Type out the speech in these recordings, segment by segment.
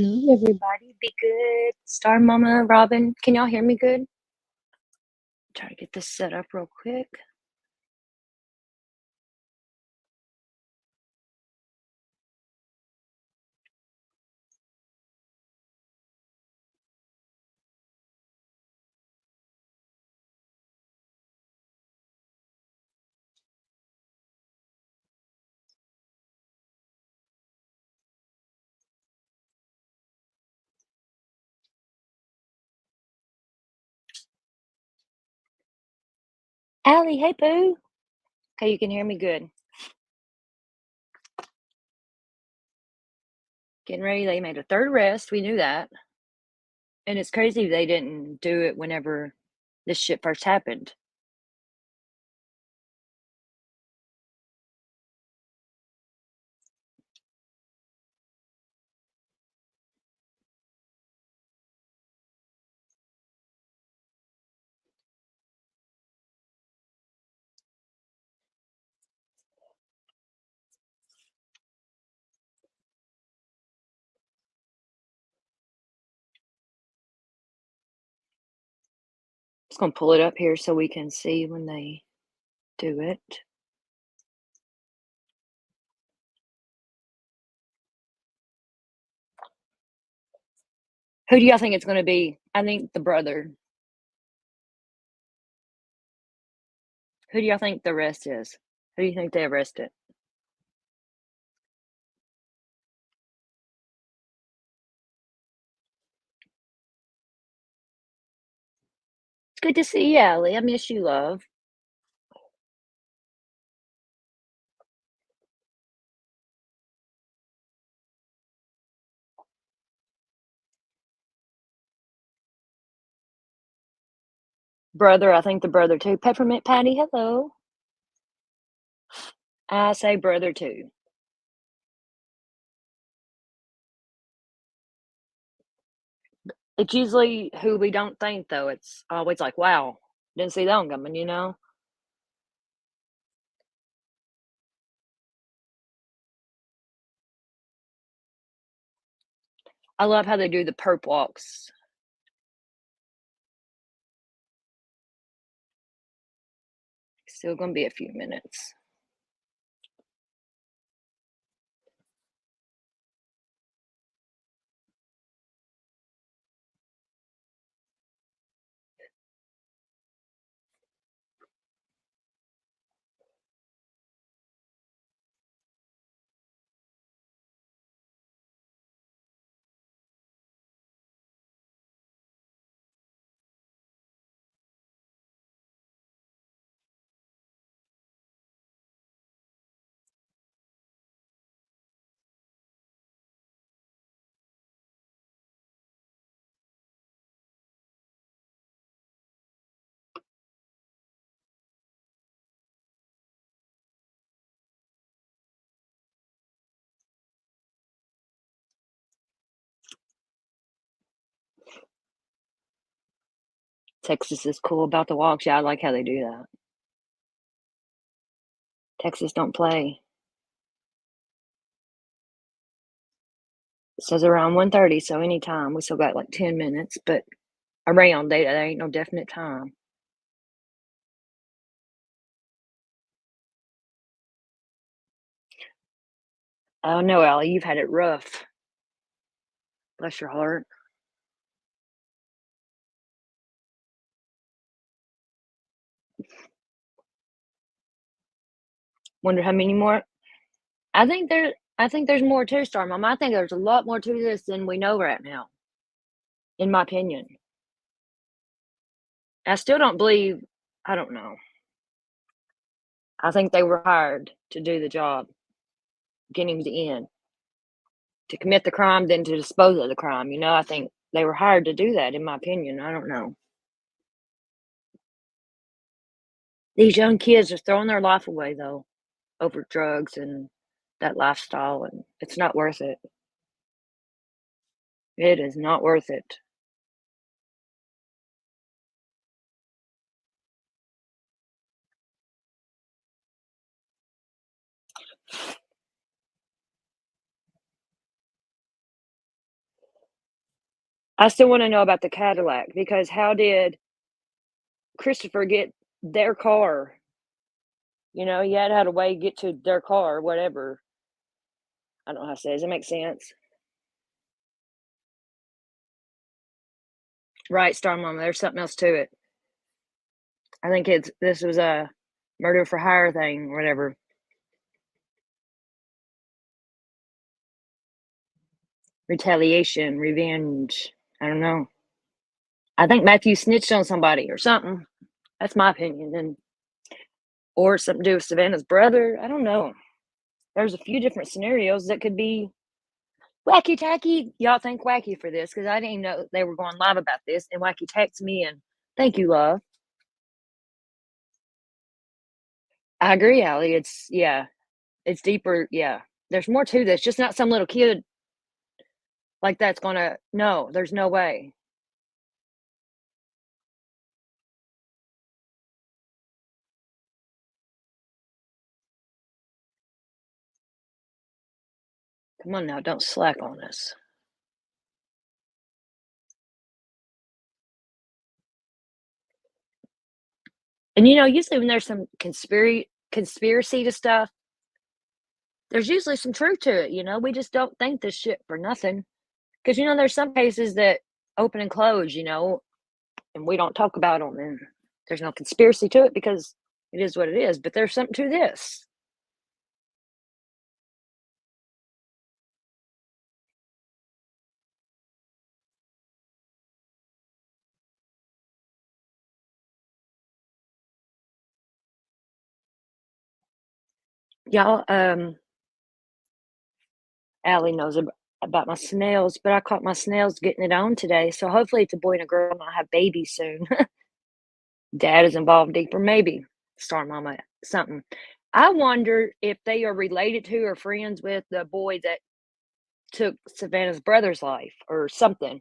Hello, everybody. Be good. Star Mama, Robin, can y'all hear me good? Try to get this set up real quick. Allie, hey, boo. Okay, you can hear me good. Getting ready. They made a third arrest. We knew that. And it's crazy they didn't do it whenever this shit first happened. Just gonna pull it up here so we can see when they do it. Who do y'all think it's gonna be? I think the brother. Who do y'all think the arrest is? Who do you think they arrested? It's good to see you, Allie. I miss you, love. Brother, I think the brother too. Peppermint Patty, hello. I say brother too. It's usually who we don't think, though. It's always like, "Wow, didn't see that one coming," you know? I love how they do the perp walks. Still gonna be a few minutes. Texas is cool about the walks. Yeah, I like how they do that. Texas don't play. It says around 1:30, so anytime. We still got, like, 10 minutes, but around, there ain't no definite time. Oh, no, Allie, you've had it rough. Bless your heart. Wonder how many more. I think there's more to Star Mom. I think there's a lot more to this than we know right now, in my opinion. I still don't believe. I don't know. I think they were hired to do the job, beginning to end, to commit the crime, then to dispose of the crime. You know, I think they were hired to do that, in my opinion. I don't know. These young kids are throwing their life away, though, over drugs and that lifestyle, and it's not worth it. It is not worth it. I still wanna know about the Cadillac because how did Christopher get their car? You know, he had a way to get to their car, whatever. I don't know how to say it. Does that make sense? Right, Star Mama, there's something else to it. I think this was a murder for hire thing, whatever. Retaliation, revenge. I don't know. I think Matthew snitched on somebody or something. That's my opinion, and or something to do with Savannah's brother. I don't know. There's a few different scenarios that could be wacky tacky. Y'all think wacky for this because I didn't even know they were going live about this. And wacky texts me and thank you, love. I agree, Allie. It's yeah, it's deeper. Yeah, there's more to this. Just not some little kid like that's gonna. No, there's no way. Come on now, don't slack on us. And you know, usually when there's some conspiracy to stuff, there's usually some truth to it. You know, we just don't think this shit for nothing. Because you know, there's some cases that open and close. You know, and we don't talk about them, and there's no conspiracy to it because it is what it is. But there's something to this. Y'all, Allie knows about my snails, but I caught my snails getting it on today. So hopefully it's a boy and a girl and I'll have babies soon. Dad is involved deeper, maybe. Star Mama, something. I wonder if they are related to or friends with the boy that took Savannah's brother's life or something.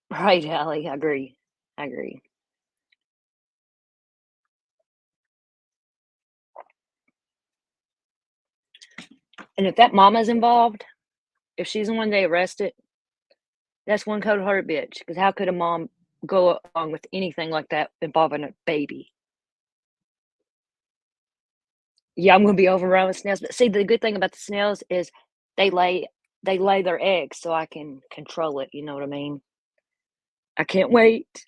Right, Allie, I agree. I agree. And if that mama's involved, if she's the one they arrested, that's one cold-hearted bitch. Because how could a mom go along with anything like that involving a baby? Yeah, I'm gonna be overrun with snails, but see, the good thing about the snails is they lay they lay their eggs so I can control it, you know what I mean? I can't wait.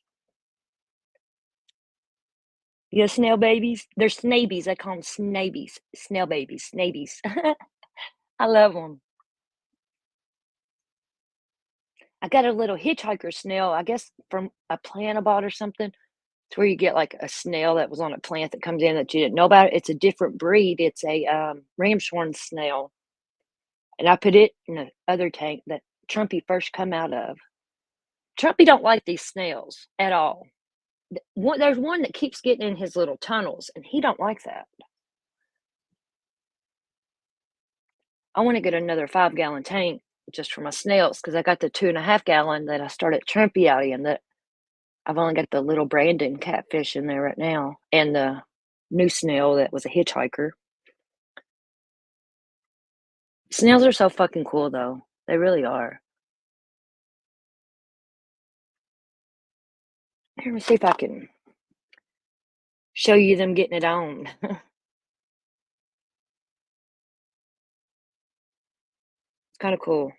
Yeah, snail babies. They're snabies. I call them snabies. Snail babies. Snabies. I love them. I got a little hitchhiker snail, I guess from a plant I bought or something. It's where you get like a snail that was on a plant that comes in that you didn't know about. It's a different breed. It's a ramshorn snail, and I put it in the other tank that Trumpy first come out of. Trumpy don't like these snails at all. There's one that keeps getting in his little tunnels, and he don't like that. I want to get another 5 gallon tank just for my snails because I got the 2.5 gallon that I started Trumpy out in. That I've only got the little Brandon catfish in there right now, and the new snail that was a hitchhiker. Snails are so fucking cool, though. They really are. Let me see if I can show you them getting it on. It's kind of cool.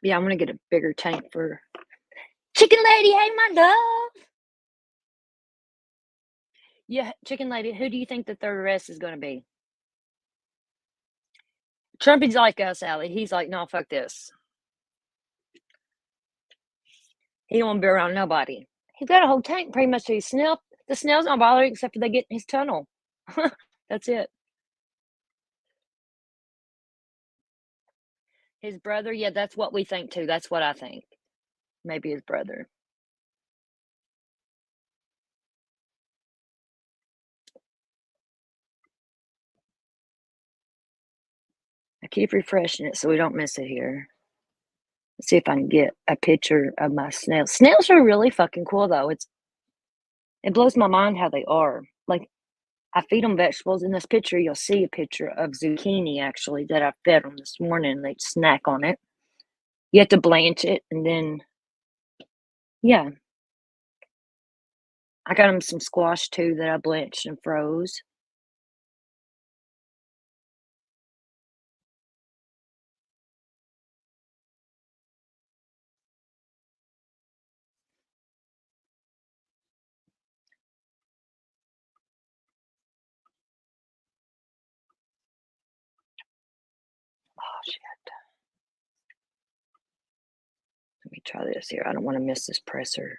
Yeah, I'm gonna get a bigger tank for Chicken Lady. Hey, my love. Yeah, Chicken Lady. Who do you think the third arrest is gonna be? Trumpy's like us, Allie. He's like, no, fuck this. He don't want to be around nobody. He's got a whole tank pretty much to his snail. The snails don't bother him except for they get in his tunnel. That's it. His brother, yeah, that's what we think too. That's what I think. Maybe his brother. I keep refreshing it so we don't miss it here. Let's see if I can get a picture of my snails. Snails are really fucking cool, though. It blows my mind how they are. Like, I feed them vegetables. In this picture, you'll see a picture of zucchini, actually, that I fed them this morning, they snack on it. You have to blanch it, and then yeah. I got them some squash, too, that I blanched and froze. Oh, shit. Let me try this here. I don't wanna miss this presser.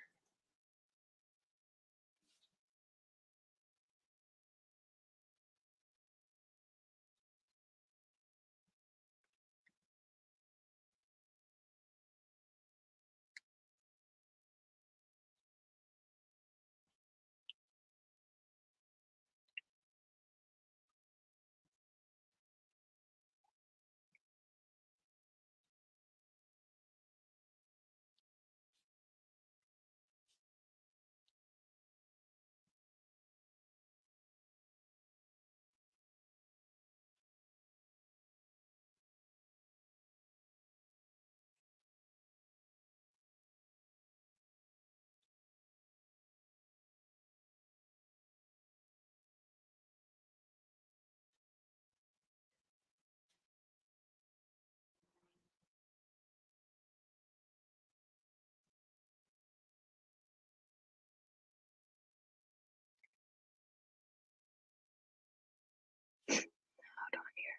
Hold on here.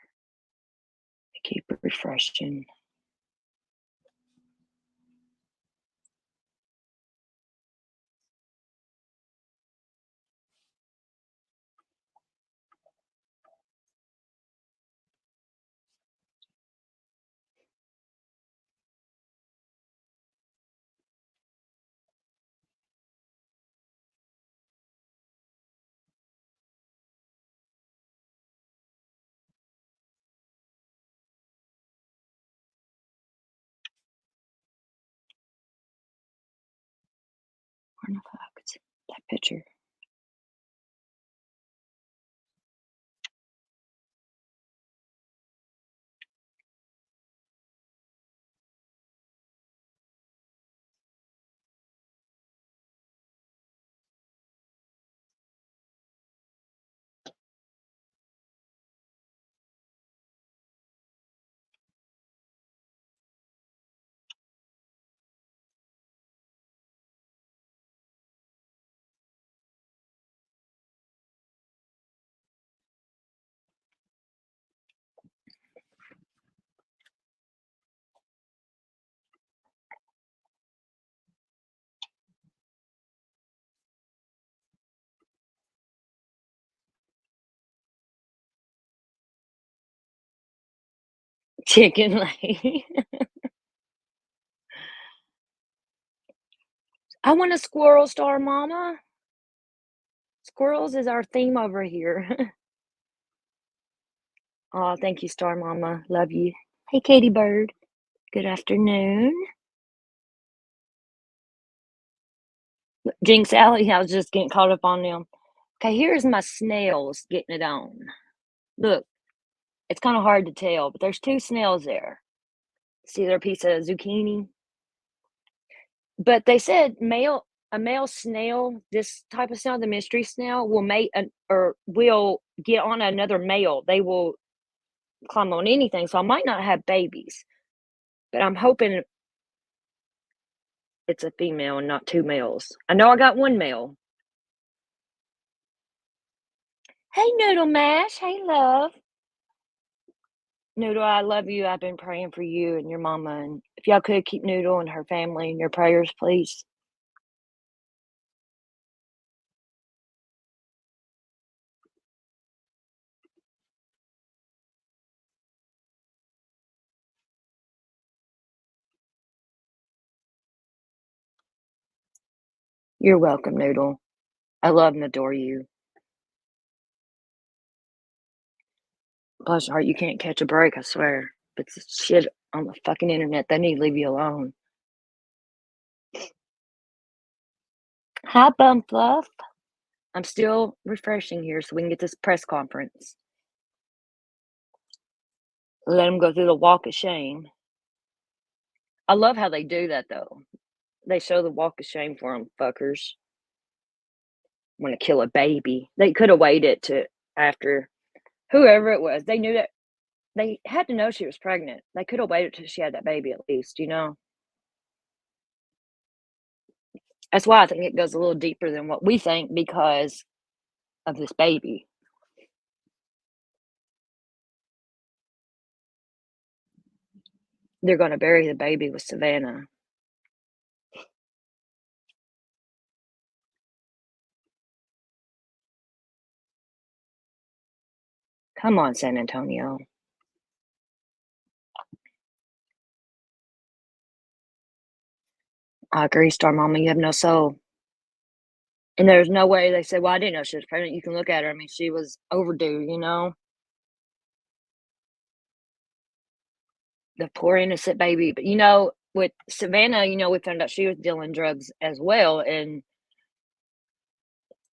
I keep refreshing. Where the fuck is that picture? Chicken leg. I want a squirrel star mama. Squirrels is our theme over here. Aw, thank you, star mama. Love you. Hey, Katie bird. Good afternoon. Jinx Alley, I was just getting caught up on them. Okay, here's my snails getting it on. Look, it's kinda hard to tell, but there's 2 snails there. See their piece of zucchini? But they said a male snail, this type of snail, the mystery snail, will mate an or will get on another male. They will climb on anything, so I might not have babies, but I'm hoping it's a female and not 2 males. I know I got 1 male. Hey, Noodle Mash. Hey, love. Noodle, I love you. I've been praying for you and your mama, and if y'all could keep Noodle and her family in your prayers, please. You're welcome, Noodle. I love and adore you. Bless your heart, you can't catch a break, I swear. But shit on the fucking internet. They need to leave you alone. Hi, Bum Fluff. I'm still refreshing here so we can get this press conference. Let them go through the walk of shame. I love how they do that, though. They show the walk of shame for them fuckers. Want to kill a baby. They could have waited to after whoever it was. They knew that they had to know she was pregnant. They could have waited till she had that baby at least, you know? That's why I think it goes a little deeper than what we think because of this baby. They're going to bury the baby with Savannah. Come on, San Antonio. I agree, Star Mama. You have no soul. And there's no way they said, well, I didn't know she was pregnant. You can look at her. I mean, she was overdue, you know? The poor innocent baby. But, you know, with Savannah, you know, we found out she was dealing drugs as well. And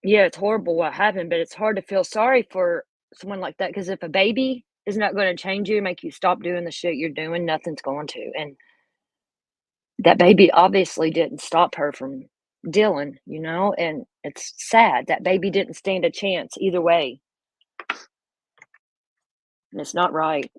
yeah, it's horrible what happened, but it's hard to feel sorry for someone like that because if a baby is not going to change you, make you stop doing the shit you're doing, nothing's going to. And that baby obviously didn't stop her from dealing, you know, and it's sad. That baby didn't stand a chance either way. And it's not right.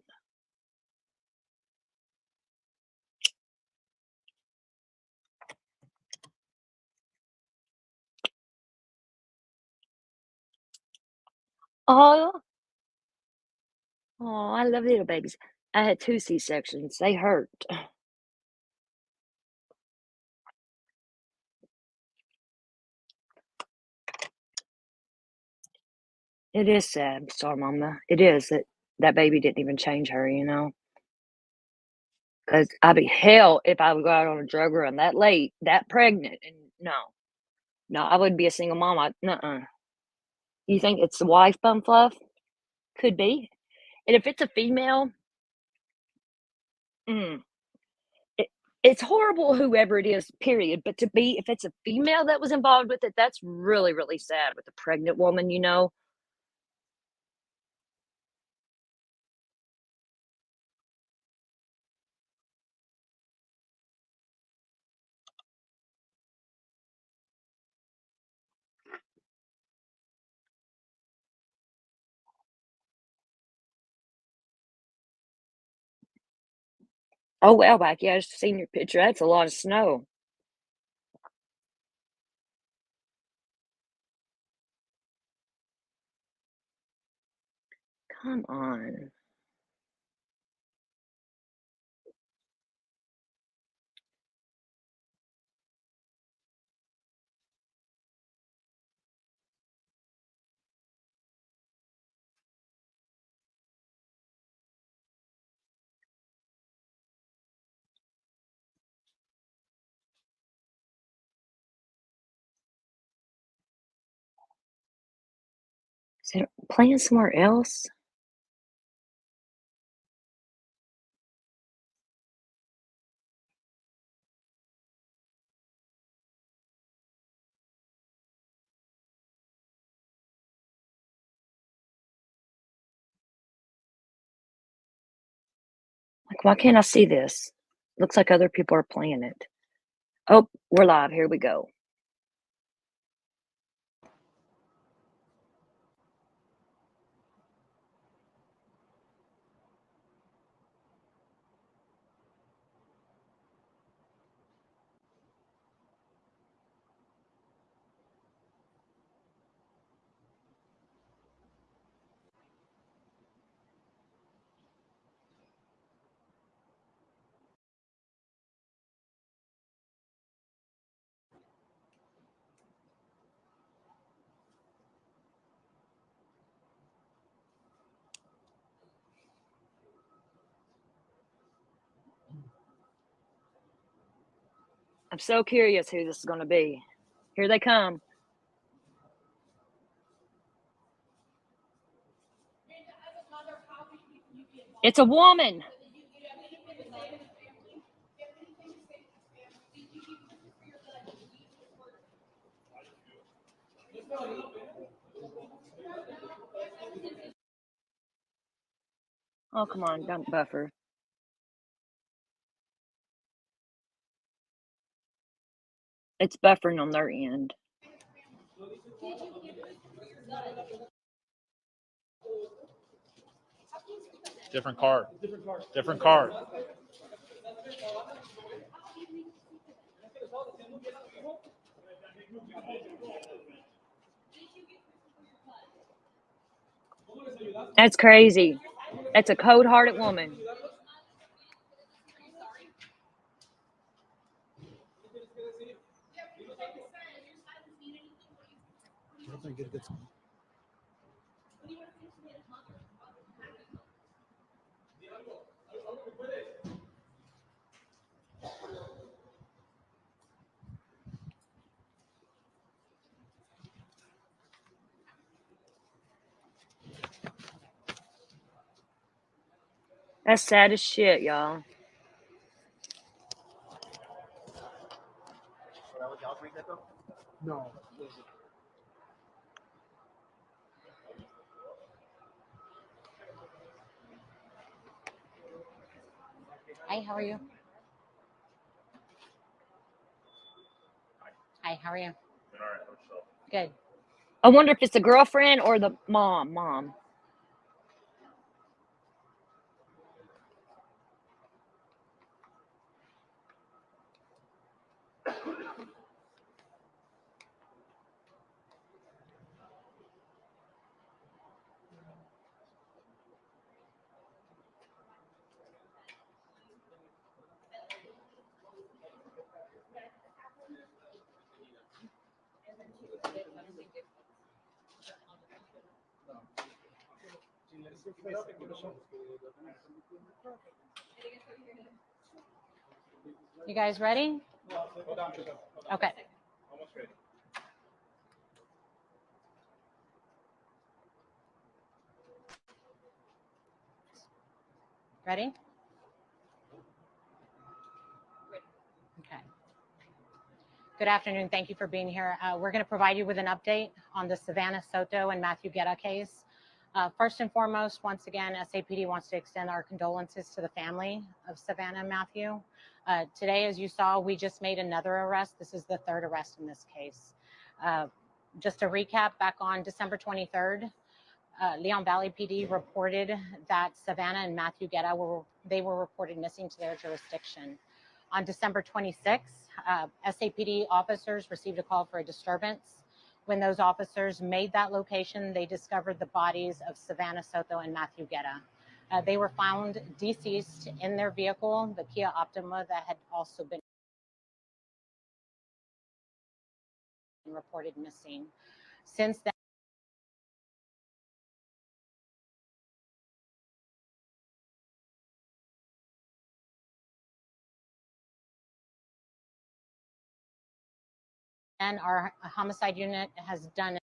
Oh, oh, I love little babies. I had 2 C-sections. They hurt. It is sad, Star Mama. It is that baby didn't even change her, you know. Because I'd be hell if I would go out on a drug run that late, that pregnant, and no. No, I wouldn't be a single mom. Nuh-uh. You think it's the wife, Bum Fluff? Could be. And if it's a female, mm, it it's horrible whoever it is, period, but to be if it's a female that was involved with it, that's really, really sad with a pregnant woman, you know? Oh, well, back, yeah, I just seen your picture, that's a lot of snow. Come on. Is it playing somewhere else? Like, why can't I see this? Looks like other people are playing it. Oh, we're live, here we go. I'm so curious who this is gonna be. Here they come. It's a woman. Oh, come on, don't buffer. It's buffering on their end. Different card. Different card. That's crazy. That's a cold-hearted woman. That's sad as shit, y'all. No. Hi, how are you? Hi, how are you? Good. I wonder if it's the girlfriend or the mom. You guys ready? Okay. Ready? Okay. Good afternoon. Thank you for being here. We're going to provide you with an update on the Savannah Soto and Matthew Case case. First and foremost, once again, SAPD wants to extend our condolences to the family of Savannah and Matthew. Today, as you saw, we just made another arrest. This is the third arrest in this case. Just to recap, back on December 23rd, Leon Valley PD reported that Savannah and Matthew Case were reported missing to their jurisdiction. On December 26th, SAPD officers received a call for a disturbance. When those officers made that location, they discovered the bodies of Savannah Soto and Matthew Case. They were found deceased in their vehicle, the Kia Optima, that had also been reported missing. Since then, our homicide unit has done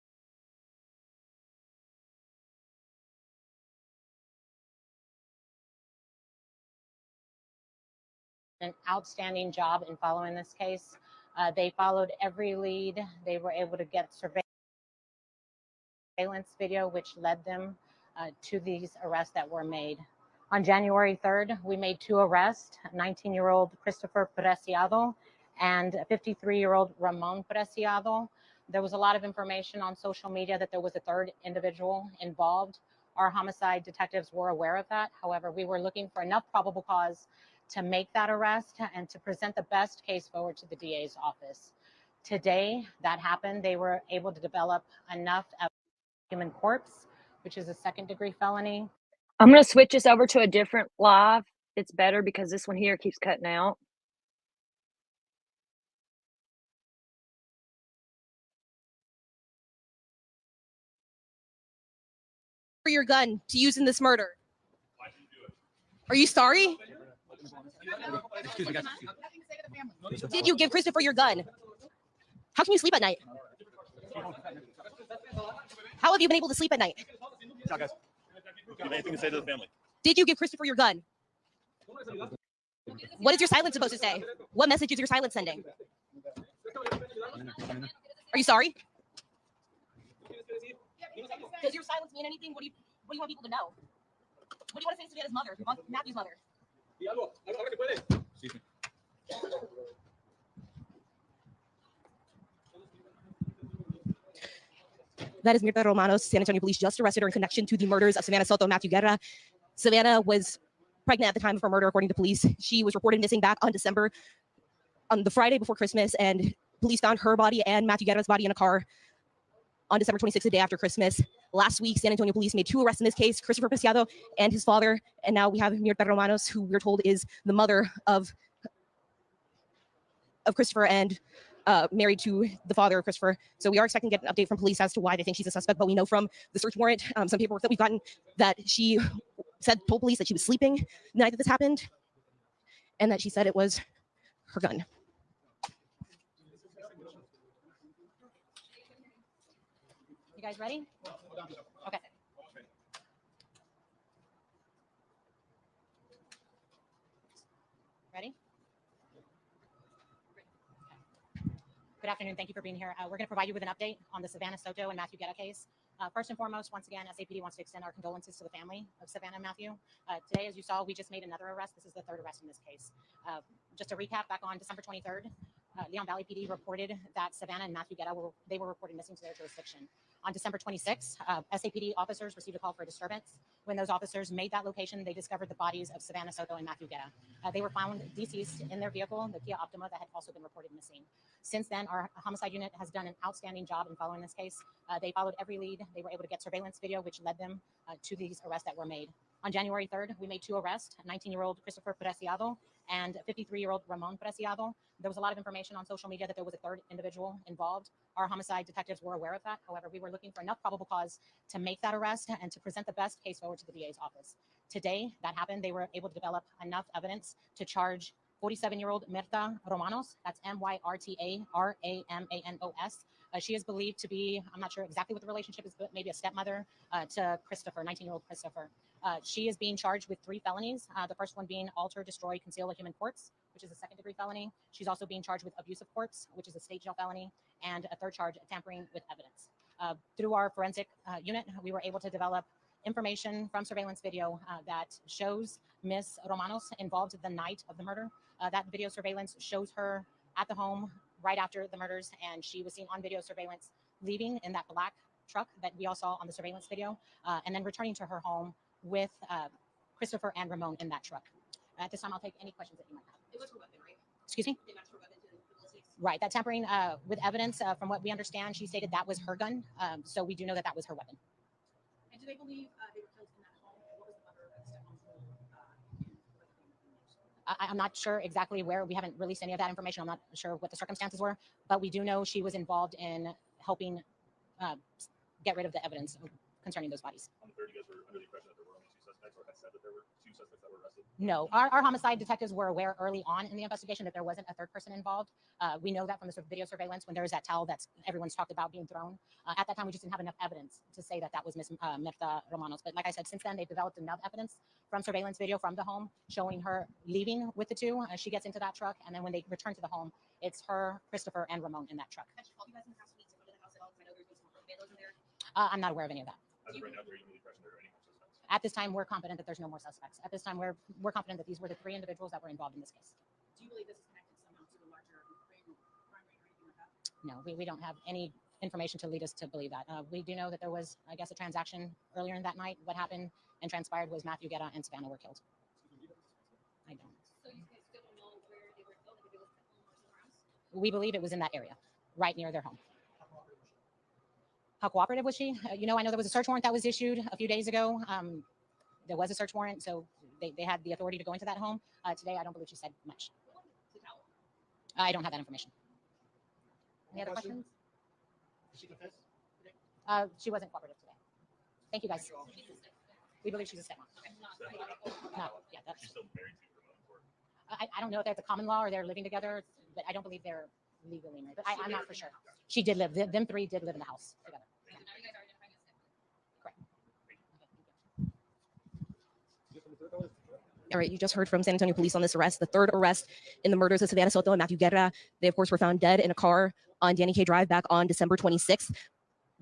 an outstanding job in following this case. They followed every lead. They were able to get surveillance video, which led them to these arrests that were made. On January 3rd, we made two arrests, 19-year-old Christopher Preciado and 53-year-old Ramon Preciado. There was a lot of information on social media that there was a third individual involved. Our homicide detectives were aware of that. However, we were looking for enough probable cause to make that arrest and to present the best case forward to the DA's office. Today, that happened. They were able to develop enough human corpse, which is a second-degree felony. I'm going to switch this over to a different live. It's better because this one here keeps cutting out. For your gun to use in this murder. Are you sorry? Excuse me, guys. Did you give Christopher your gun? How can you sleep at night? How have you been able to sleep at night? Ciao, guys. Do you have anything to say to the family? Did you give Christopher your gun? What is your silence supposed to say? What message is your silence sending? Are you sorry? Does your silence mean anything? What do you want people to know? What do you want to say to Savannah's mother, Matthew's mother? Excuse me. That is Mirta Romanos. San Antonio police just arrested her in connection to the murders of Savannah Soto Matthew Case. Savannah was pregnant at the time of her murder, according to police. She was reported missing back on the Friday before Christmas, and police found her body and Matthew Case's body in a car on December 26th, the day after Christmas. Last week, San Antonio police made 2 arrests in this case, Christopher Preciado and his father, and now we have Mirta Romanos, who we're told is the mother of Christopher and married to the father of Christopher. So we are expecting to get an update from police as to why they think she's a suspect, but we know from the search warrant, some paperwork that we've gotten, that she told police that she was sleeping the night that this happened, and that she said it was her gun. You guys ready? Okay. Ready? Good afternoon. Thank you for being here. We're going to provide you with an update on the Savannah Soto and Matthew Case case. First and foremost, once again, SAPD wants to extend our condolences to the family of Savannah and Matthew. Today, as you saw, we just made another arrest. This is the 3rd arrest in this case. Just to recap, back on December 23rd, Leon Valley PD reported that Savannah and Matthew Case were reported missing to their jurisdiction. On December 26th, SAPD officers received a call for a disturbance. When those officers made that location, they discovered the bodies of Savannah Soto and Matthew Case. They were found deceased in their vehicle, the Kia Optima, that had also been reported missing. Since then, our homicide unit has done an outstanding job in following this case. They followed every lead. They were able to get surveillance video, which led them to these arrests that were made. On January 3rd, we made 2 arrests, 19-year-old Christopher Preciado and 53-year-old Ramon Preciado. There was a lot of information on social media that there was a 3rd individual involved. Our homicide detectives were aware of that. However, we were looking for enough probable cause to make that arrest and to present the best case forward to the DA's office. Today, that happened. They were able to develop enough evidence to charge 47-year-old Mirta Romanos, that's MyrtaraManos. She is believed to be, I'm not sure exactly what the relationship is, but maybe a stepmother to Christopher, 19-year-old Christopher. She is being charged with 3 felonies. The first one being alter, destroy, conceal a human corpse, which is a 2nd-degree felony. She's also being charged with abuse of corpse, which is a state jail felony, and a 3rd charge, tampering with evidence. Through our forensic unit, we were able to develop information from surveillance video that shows Miss Romanos involved the night of the murder. That video surveillance shows her at the home right after the murders, and she was seen on video surveillance leaving in that black truck that we all saw on the surveillance video, and then returning to her home with Christopher and Ramon in that truck. At this time, I'll take any questions that you might have. It was her weapon, right? Excuse me? They matched her weapon to the ballistics. Right, that tampering with evidence, from what we understand, she stated that was her gun, so we do know that that was her weapon. And do they believe they were killed in that home? What was the mother of the stepmom's role? I'm not sure exactly where. We haven't released any of that information. I'm not sure what the circumstances were, but we do know she was involved in helping get rid of the evidence concerning those bodies. On the 3rd, you guys were under the impression that there were only 2 suspects, or had said that there were 2 suspects that were arrested? No, our homicide detectives were aware early on in the investigation that there wasn't a 3rd person involved. We know that from the video surveillance when there was that towel that everyone's talked about being thrown. At that time, we just didn't have enough evidence to say that that was Miss Mirta Romanos. But like I said, since then, they've developed enough evidence from surveillance video from the home showing her leaving with the 2. She gets into that truck, and then when they return to the home, it's her, Christopher, and Ramon in that truck. Had she called you guys in the past week to go to the house at all? Because I know there's been some vandals in there. I'm not aware of any of that. As of right now, are you under the impression there are any more suspects? At this time, we're confident that there's no more suspects. At this time, we're confident that these were the 3 individuals that were involved in this case. Do you believe this is connected somehow to the larger crime ring or anything like that? No, we don't have any information to lead us to believe that. We do know that there was, I guess, a transaction earlier in that night. What happened and transpired was Matthew Case and Savannah were killed. I don't. So you guys still don't know where they were killed, if it was at home or somewhere else? We believe it was in that area, right near their home. How cooperative was she? I know there was a search warrant that was issued a few days ago. There was a search warrant, so they had the authority to go into that home. Today, I don't believe she said much. I don't have that information. Any other questions? Did she confess? She wasn't cooperative today. Thank you, guys. We believe she's a stepmom. No, yeah, She's that's. still married to Ramon, or I don't know if that's a common law or they're living together, but I don't believe they're legally married. But I'm not for sure. She did live. Them 3 did live in the house together. So now you guys are identifying as stepmom. Correct. All right, you just heard from San Antonio police on this arrest, the 3rd arrest in the murders of Savannah Soto and Matthew Case. They, of course, were found dead in a car on Danny K Drive back on December 26th.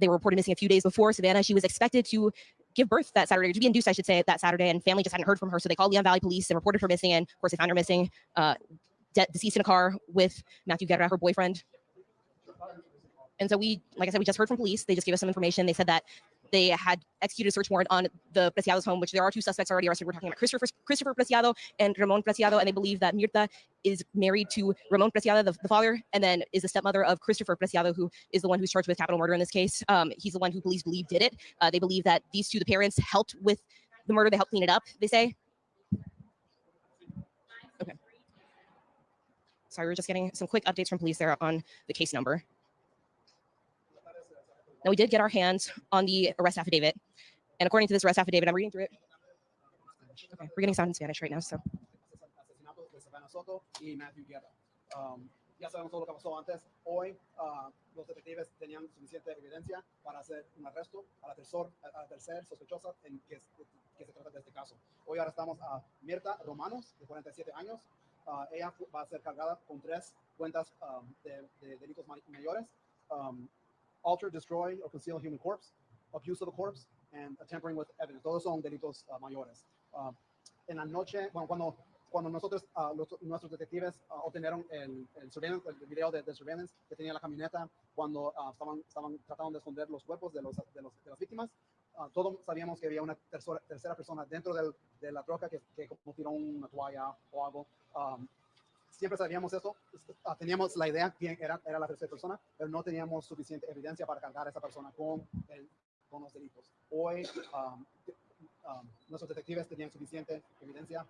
they were reported missing a few days before. Savannah, she was expected to give birth that Saturday, to be induced, I should say, that Saturday, and family just hadn't heard from her. So they called Leon Valley Police and reported her missing. And of course, they found her missing, deceased in a car with Matthew Guerra, her boyfriend. And so like I said, we just heard from police. They just gave us some information. They said that they had executed a search warrant on the Preciado's home, which there are 2 suspects already arrested. We're talking about Christopher Preciado and Ramon Preciado, and they believe that Mirta is married to Ramon Preciado, the father, and then is the stepmother of Christopher Preciado, who is the one who's charged with capital murder in this case. He's the one who police believe did it. They believe that these 2, the parents, helped with the murder. They helped clean it up, they say. Okay. Sorry, we're just getting some quick updates from police there on the case number. Now, we did get our hands on the arrest affidavit. And according to this arrest affidavit, I'm reading through it. Okay, we're getting sound in Spanish right now, so. Asesinato de Savannah Soto y Matthew Guerra. Ya sabemos todo lo que pasó antes. Hoy los detectives tenían suficiente evidencia para hacer un arresto a la tercer sospechosa en que se trata de este caso. Hoy arrestamos a Mirta Romanos, de 47 años. Ella va a ser cargada con 3 cuentas de delitos mayores. Alter, destroy, or conceal a human corpse, abuse of a corpse, and tampering with evidence. Todos son delitos mayores. En la noche, cuando nosotros, nuestros detectives obtenieron el video de surveillance que tenía la camioneta cuando estaban tratando de esconder los cuerpos de las víctimas, todos sabíamos que había una tercera persona dentro de la troca que como tiró una toalla o algo. Siempre sabíamos eso, teníamos la idea quién era la tercera persona, pero no teníamos suficiente evidencia para cargar a esa persona con los delitos. Hoy nuestros detectives tenían suficiente evidencia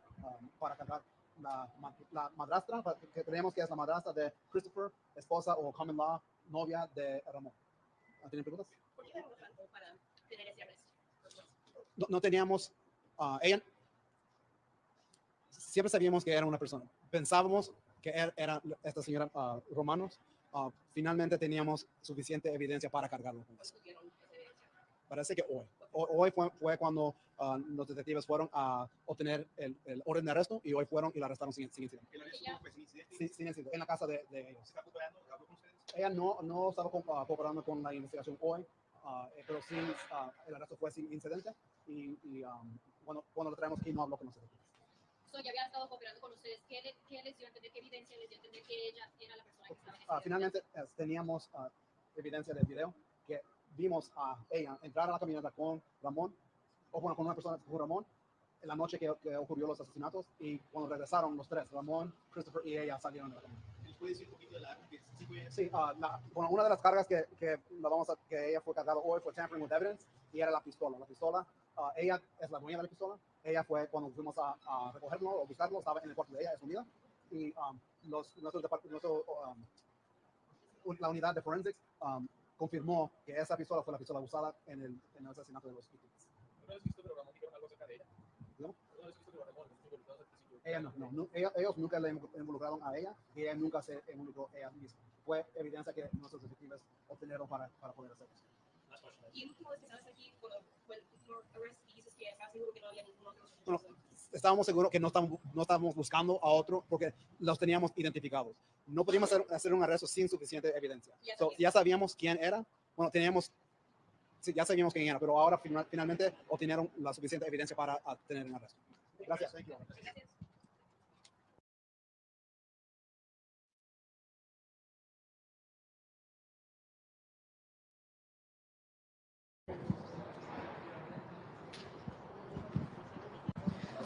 para cargar la madrastra, que creemos que es la madrastra de Christopher, esposa o common law, novia de Ramón. ¿Tienen preguntas? ¿Por qué no para tener ese arresto? No teníamos, ella, siempre sabíamos que era una persona. Pensábamos que era esta señora Romanos. Finalmente teníamos suficiente evidencia para cargarlo. Parece que hoy fue cuando los detectives fueron a obtener el orden de arresto y hoy fueron y la arrestaron sin incidente. ¿El arresto fue sin incidente? Sin incidente, en la casa de ellos. ¿Está cooperando? ¿Habló con ustedes? Ella no estaba cooperando con la investigación hoy, pero sí el arresto fue sin incidente y cuando lo traemos aquí no habló con nosotros. Ya había estado cooperando con ustedes. ¿Qué les dio a entender, qué evidencia les dio a entender que ella era la persona que estaba en ese finalmente teníamos evidencia del video que vimos a ella entrar a la camioneta con Ramón, con una persona con Ramón, en la noche que ocurrió los asesinatos, y cuando regresaron los 3, Ramón, Christopher y ella salieron de la camioneta. ¿Nos puede decir un poquito de la arma? Sí, una de las cargas que ella fue cargada hoy fue tampering with evidence, y era la pistola. La pistola, ella es la dueña de la pistola. Ella fue cuando fuimos a recogerlo o buscarlo, estaba en el cuarto de ella, escondida, y la unidad de forensics confirmó que esa pistola fue la pistola usada en el asesinato de los víctimas. ¿No has visto que Ramón dijeron algo acerca de ella? ¿No? ¿No has visto que Ramón estuvo involucrado al principio? Ella no. Ellos nunca le involucraron a ella y ella nunca se involucró ella misma. Fue evidencia que nuestros detectives obtenieron para poder hacer eso. Y el último vez que estabas aquí, fue el último arrest y dices que estabas seguro que no había ningún otro. Bueno, estábamos seguros que no estábamos buscando a otro porque los teníamos identificados. No podíamos hacer un arresto sin suficiente evidencia. Ya sabíamos quién era. Bueno, ya sabíamos quién era, pero ahora finalmente obtenieron la suficiente evidencia para tener un arresto. Gracias. Gracias.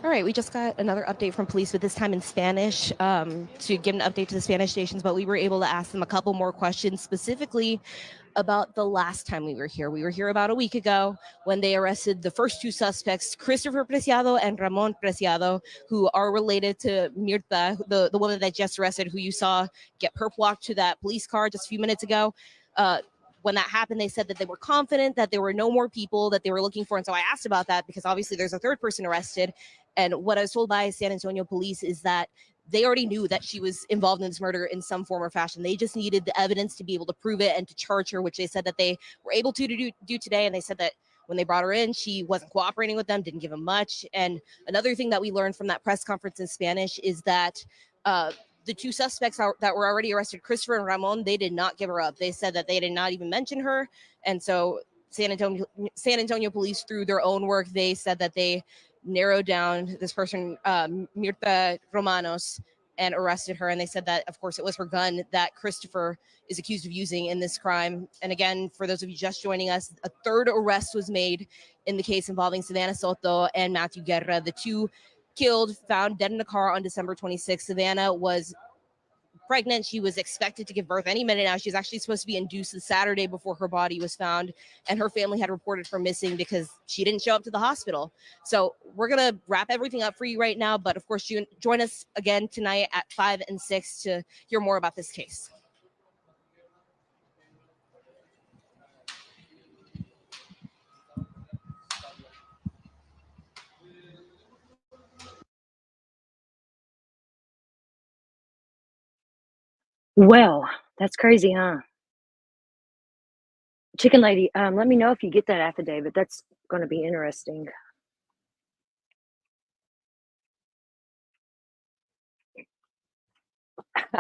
All right, we just got another update from police, but this time in Spanish, to give an update to the Spanish stations, but we were able to ask them a couple more questions, specifically about the last time we were here. We were here about a week ago when they arrested the first 2 suspects, Christopher Preciado and Ramon Preciado, who are related to Mirta, the woman that just arrested, who you saw get perp walked to that police car just a few minutes ago. When that happened, they said that they were confident that there were no more people that they were looking for. And so I asked about that because obviously there's a 3rd person arrested. And what I was told by San Antonio police is that they already knew that she was involved in this murder in some form or fashion. They just needed the evidence to be able to prove it and to charge her, which they said that they were able to do today. And they said that when they brought her in, she wasn't cooperating with them, didn't give them much. And another thing that we learned from that press conference in Spanish is that the two suspects that were already arrested, Christopher and Ramon, they did not give her up. They said that they did not even mention her. And so San Antonio police, through their own work, they said that they narrowed down this person, Mirta Romanos, and arrested her. And they said that, of course, it was her gun that Christopher is accused of using in this crime. And again, for those of you just joining us, a third arrest was made in the case involving Savannah Soto and Matthew Guerra, the two killed, found dead in a car on December 26th. Savannah was pregnant. She was expected to give birth any minute now. She was actually supposed to be induced the Saturday before her body was found, and her family had reported her missing because she didn't show up to the hospital. So we're going to wrap everything up for you right now, but of course, join us again tonight at 5 and 6 to hear more about this case. Well, that's crazy, huh? Chicken Lady, let me know if you get that affidavit. That's going to be interesting.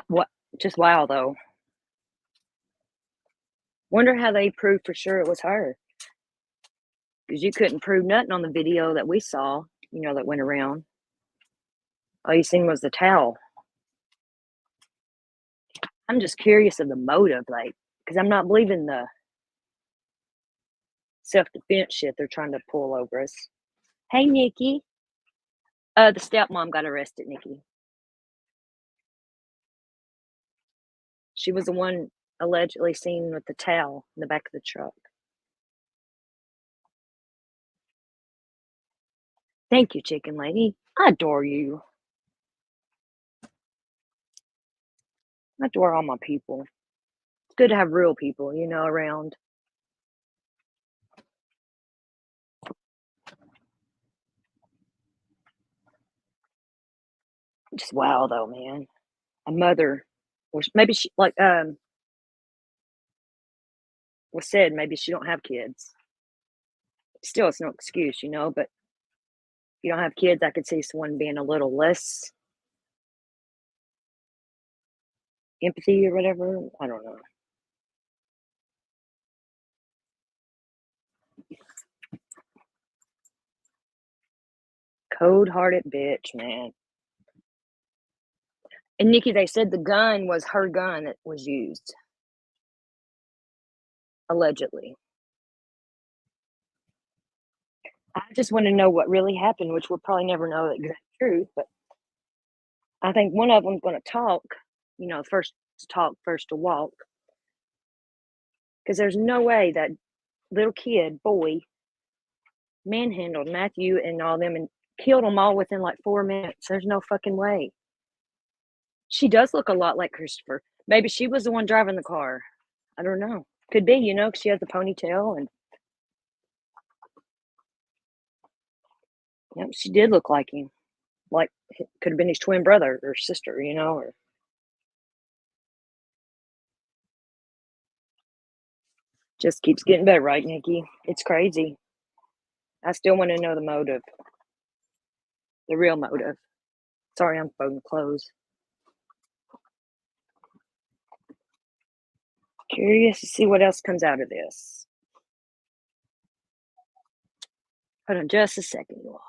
What? Just wow, though. Wonder how they proved for sure it was her. Because you couldn't prove nothing on the video that we saw, that went around. All you seen was the towel. I'm just curious of the motive, because I'm not believing the self-defense shit they're trying to pull over us. Hey, Nikki. The stepmom got arrested, Nikki. She was the one allegedly seen with the towel in the back of the truck. Thank you, Chicken Lady. I adore you. I adore all my people. It's good to have real people, around. Just wow, though, man. A mother, or maybe she, was said, maybe she don't have kids. Still, it's no excuse, but if you don't have kids, I could see someone being a little less empathy or whatever. I don't know. Cold-hearted bitch, man. And Nikki, they said the gun was her gun that was used. Allegedly. I just want to know what really happened, which we'll probably never know the exact truth, but I think one of them's going to talk, first to talk, first to walk. Because there's no way that little kid, boy, manhandled Matthew and all them and killed them all within 4 minutes. There's no fucking way. She does look a lot like Christopher. Maybe she was the one driving the car. I don't know. Could be, because she has the ponytail and yep, she did look like him. Like it could have been his twin brother or sister, or just keeps getting better, right, Nikki? It's crazy. I still want to know the motive. The real motive. Sorry, I'm folding clothes. Curious to see what else comes out of this. Hold on just a second, you all.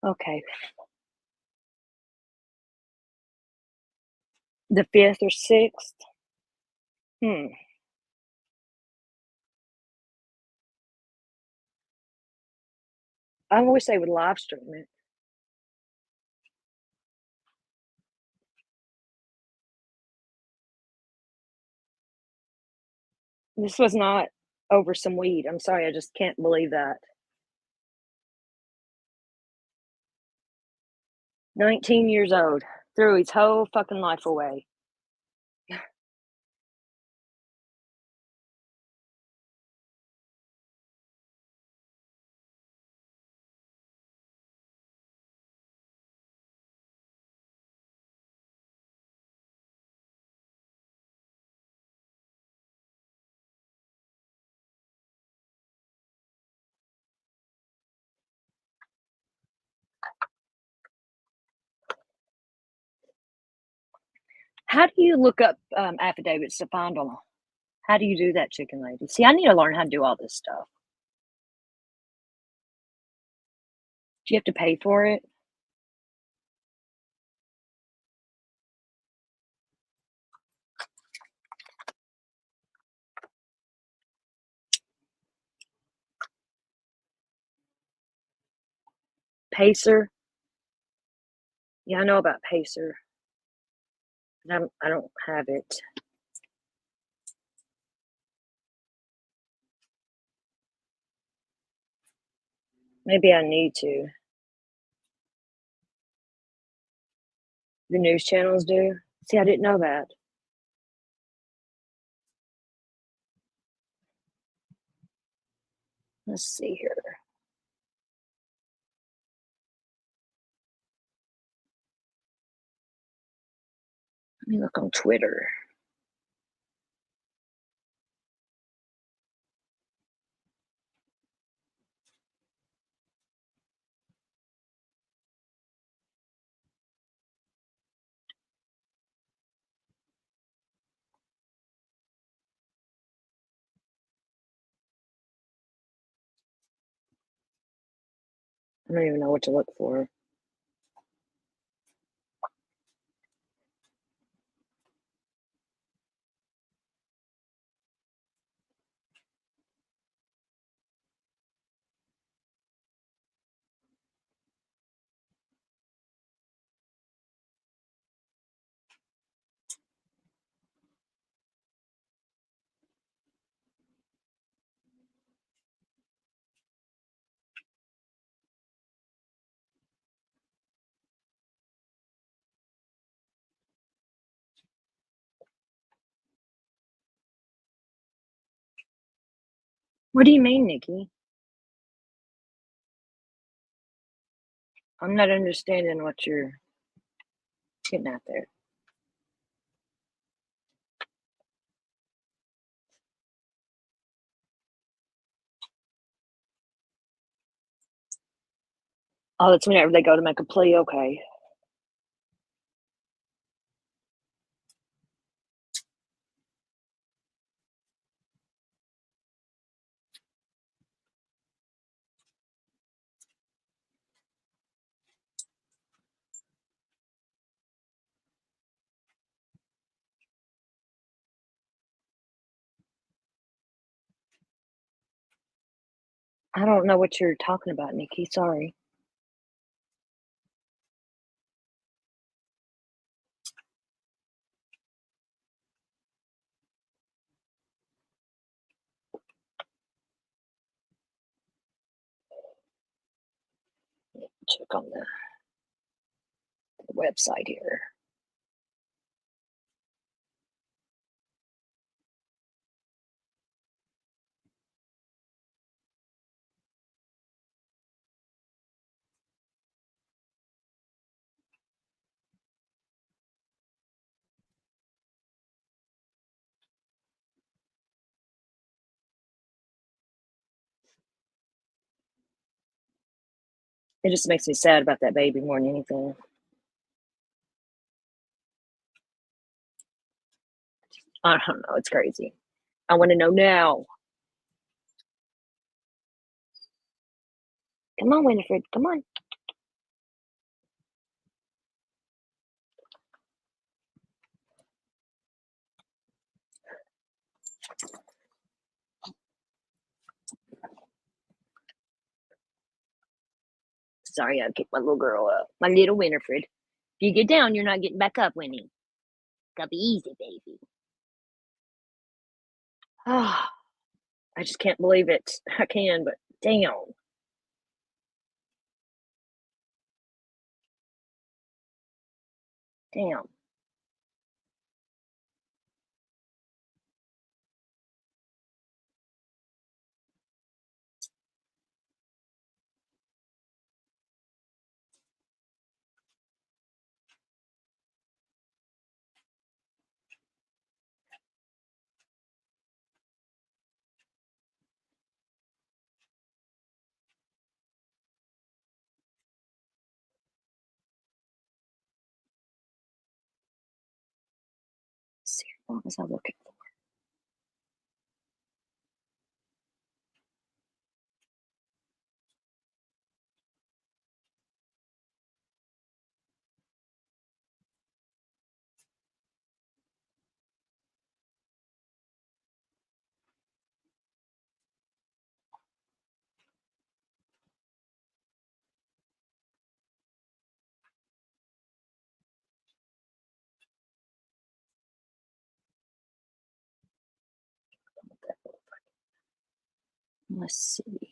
Okay. The 5th or 6th? I wish they would live stream it. This was not over some weed. I'm sorry, I just can't believe that. 19 years old, threw his whole fucking life away. How do you look up affidavits to find them? How do you do that, chicken lady? See, I need to learn how to do all this stuff. Do you have to pay for it? Pacer? Yeah, I know about Pacer. I don't have it. Maybe I need to. The news channels do? See, I didn't know that. Let's see here. Let me look on Twitter. I don't even know what to look for. What do you mean, Nikki? I'm not understanding what you're getting at there. Oh, that's whenever they go to make a plea. Okay. I don't know what you're talking about, Nikki. Sorry. Check on the website here. It just makes me sad about that baby more than anything. I don't know. It's crazy. I want to know now. Come on, Winifred. Come on. Sorry, I kicked my little girl up. My little Winifred. If you get down, you're not getting back up, Winnie. Gotta be easy, baby. Ah, I just can't believe it. I can, but damn. Damn. Let's see, what was I looking for? Let's see.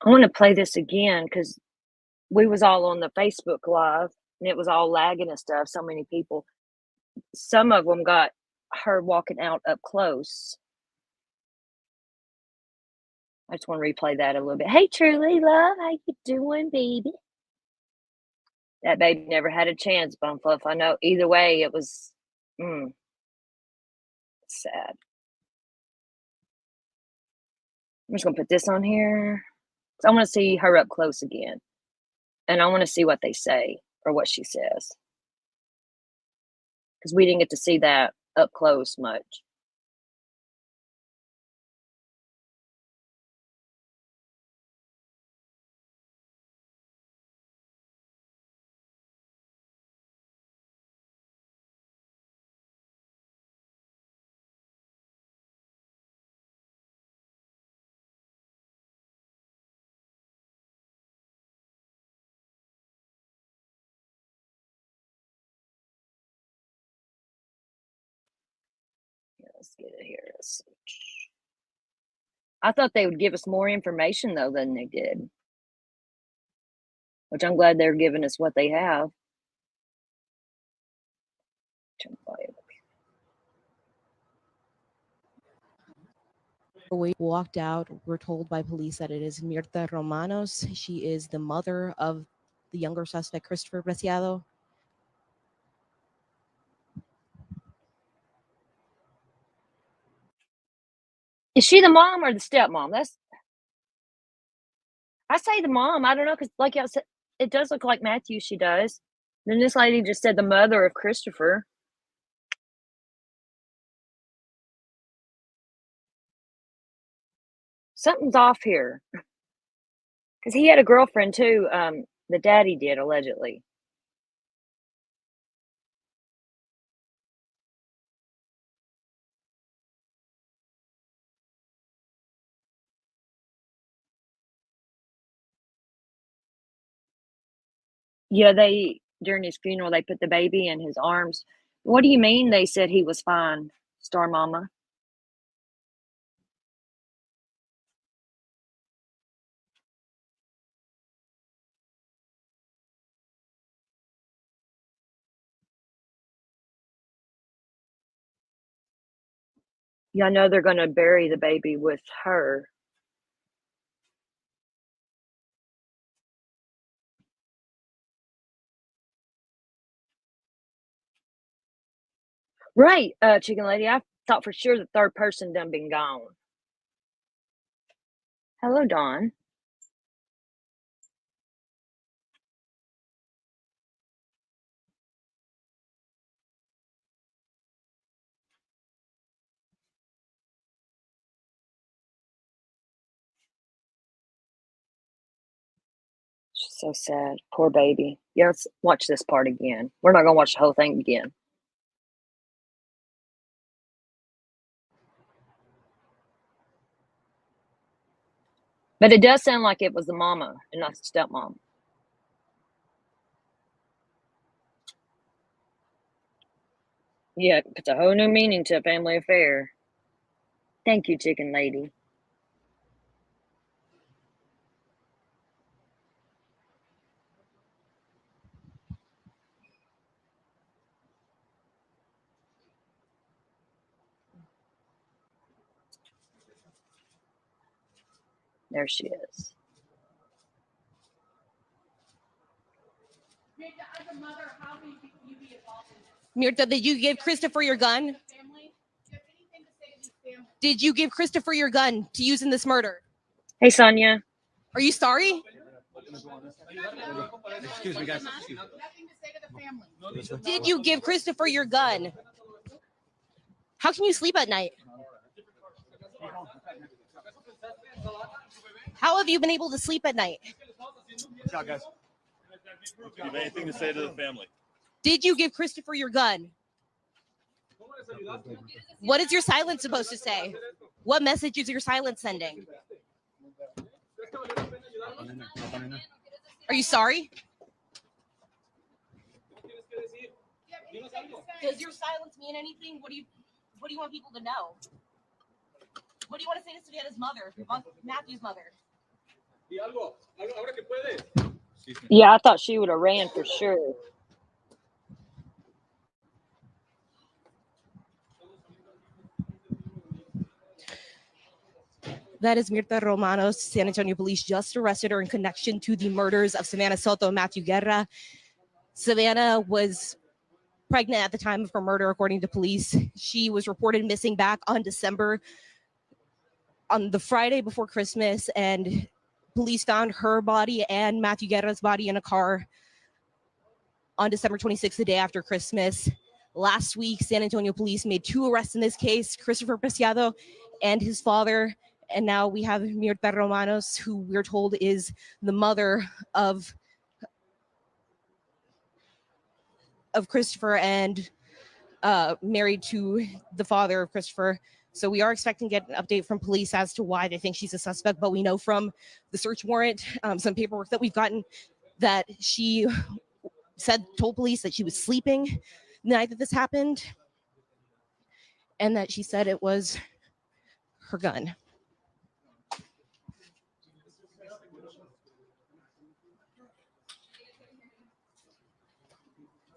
I want to play this again because we was all on the Facebook Live and it was all lagging and stuff. So many people. Some of them got her walking out up close. I just want to replay that a little bit. Hey, Truly, love, how you doing, baby? That baby never had a chance, Bumfluff. I know. Either way, it was sad. I'm just gonna put this on here. So I want to see her up close again, and I want to see what they say or what she says, because we didn't get to see that up close much. Let's get it here. Let's see. I thought they would give us more information though than they did, which I'm glad they're giving us what they have. We walked out. We're told by police that it is Mirta Romanos. She is the mother of the younger suspect, Christopher Preciado. Is she the mom or the stepmom? I say the mom. I don't know, because like I said, it does look like Matthew. She does. Then this lady just said the mother of Christopher. Something's off here, because he had a girlfriend too. The daddy did, allegedly. Yeah, during his funeral they put the baby in his arms. What do you mean they said he was fine, Star Mama? Yeah, I know they're gonna bury the baby with her. Right, Chicken Lady. I thought for sure the third person done been gone. Hello, Dawn. She's so sad. Poor baby. Yeah, let's watch this part again. We're not gonna watch the whole thing again. But it does sound like it was the mama and not the stepmom. Yeah, it puts a whole new meaning to a family affair. Thank you, chicken lady. There she is. Mirta, did you give Christopher your gun? Did you give Christopher your gun to use in this murder? Hey, Sonia. Are you sorry? Excuse me, guys. Did you give Christopher your gun? How can you sleep at night? How have you been able to sleep at night? Watch out, guys. Do you have anything to say to the family? Did you give Christopher your gun? What is your silence supposed to say? What message is your silence sending? Are you sorry? Does your silence mean anything? What do you want people to know? What do you want to say to Savannah's mother, Matthew's mother? Yeah, I thought she would have ran for sure. That is Mirta Romanos. San Antonio police just arrested her in connection to the murders of Savannah Soto and Matthew Guerra. Savannah was pregnant at the time of her murder, according to police. She was reported missing back on the Friday before Christmas, and police found her body and Matthew Guerra's body in a car on December 26th, the day after Christmas. Last week, San Antonio police made 2 arrests in this case, Christopher Preciado and his father. And now we have Mirta Romanos, who we're told is the mother of Christopher and married to the father of Christopher. So we are expecting to get an update from police as to why they think she's a suspect. But we know from the search warrant, some paperwork that we've gotten, that she told police that she was sleeping the night that this happened, and that she said it was her gun.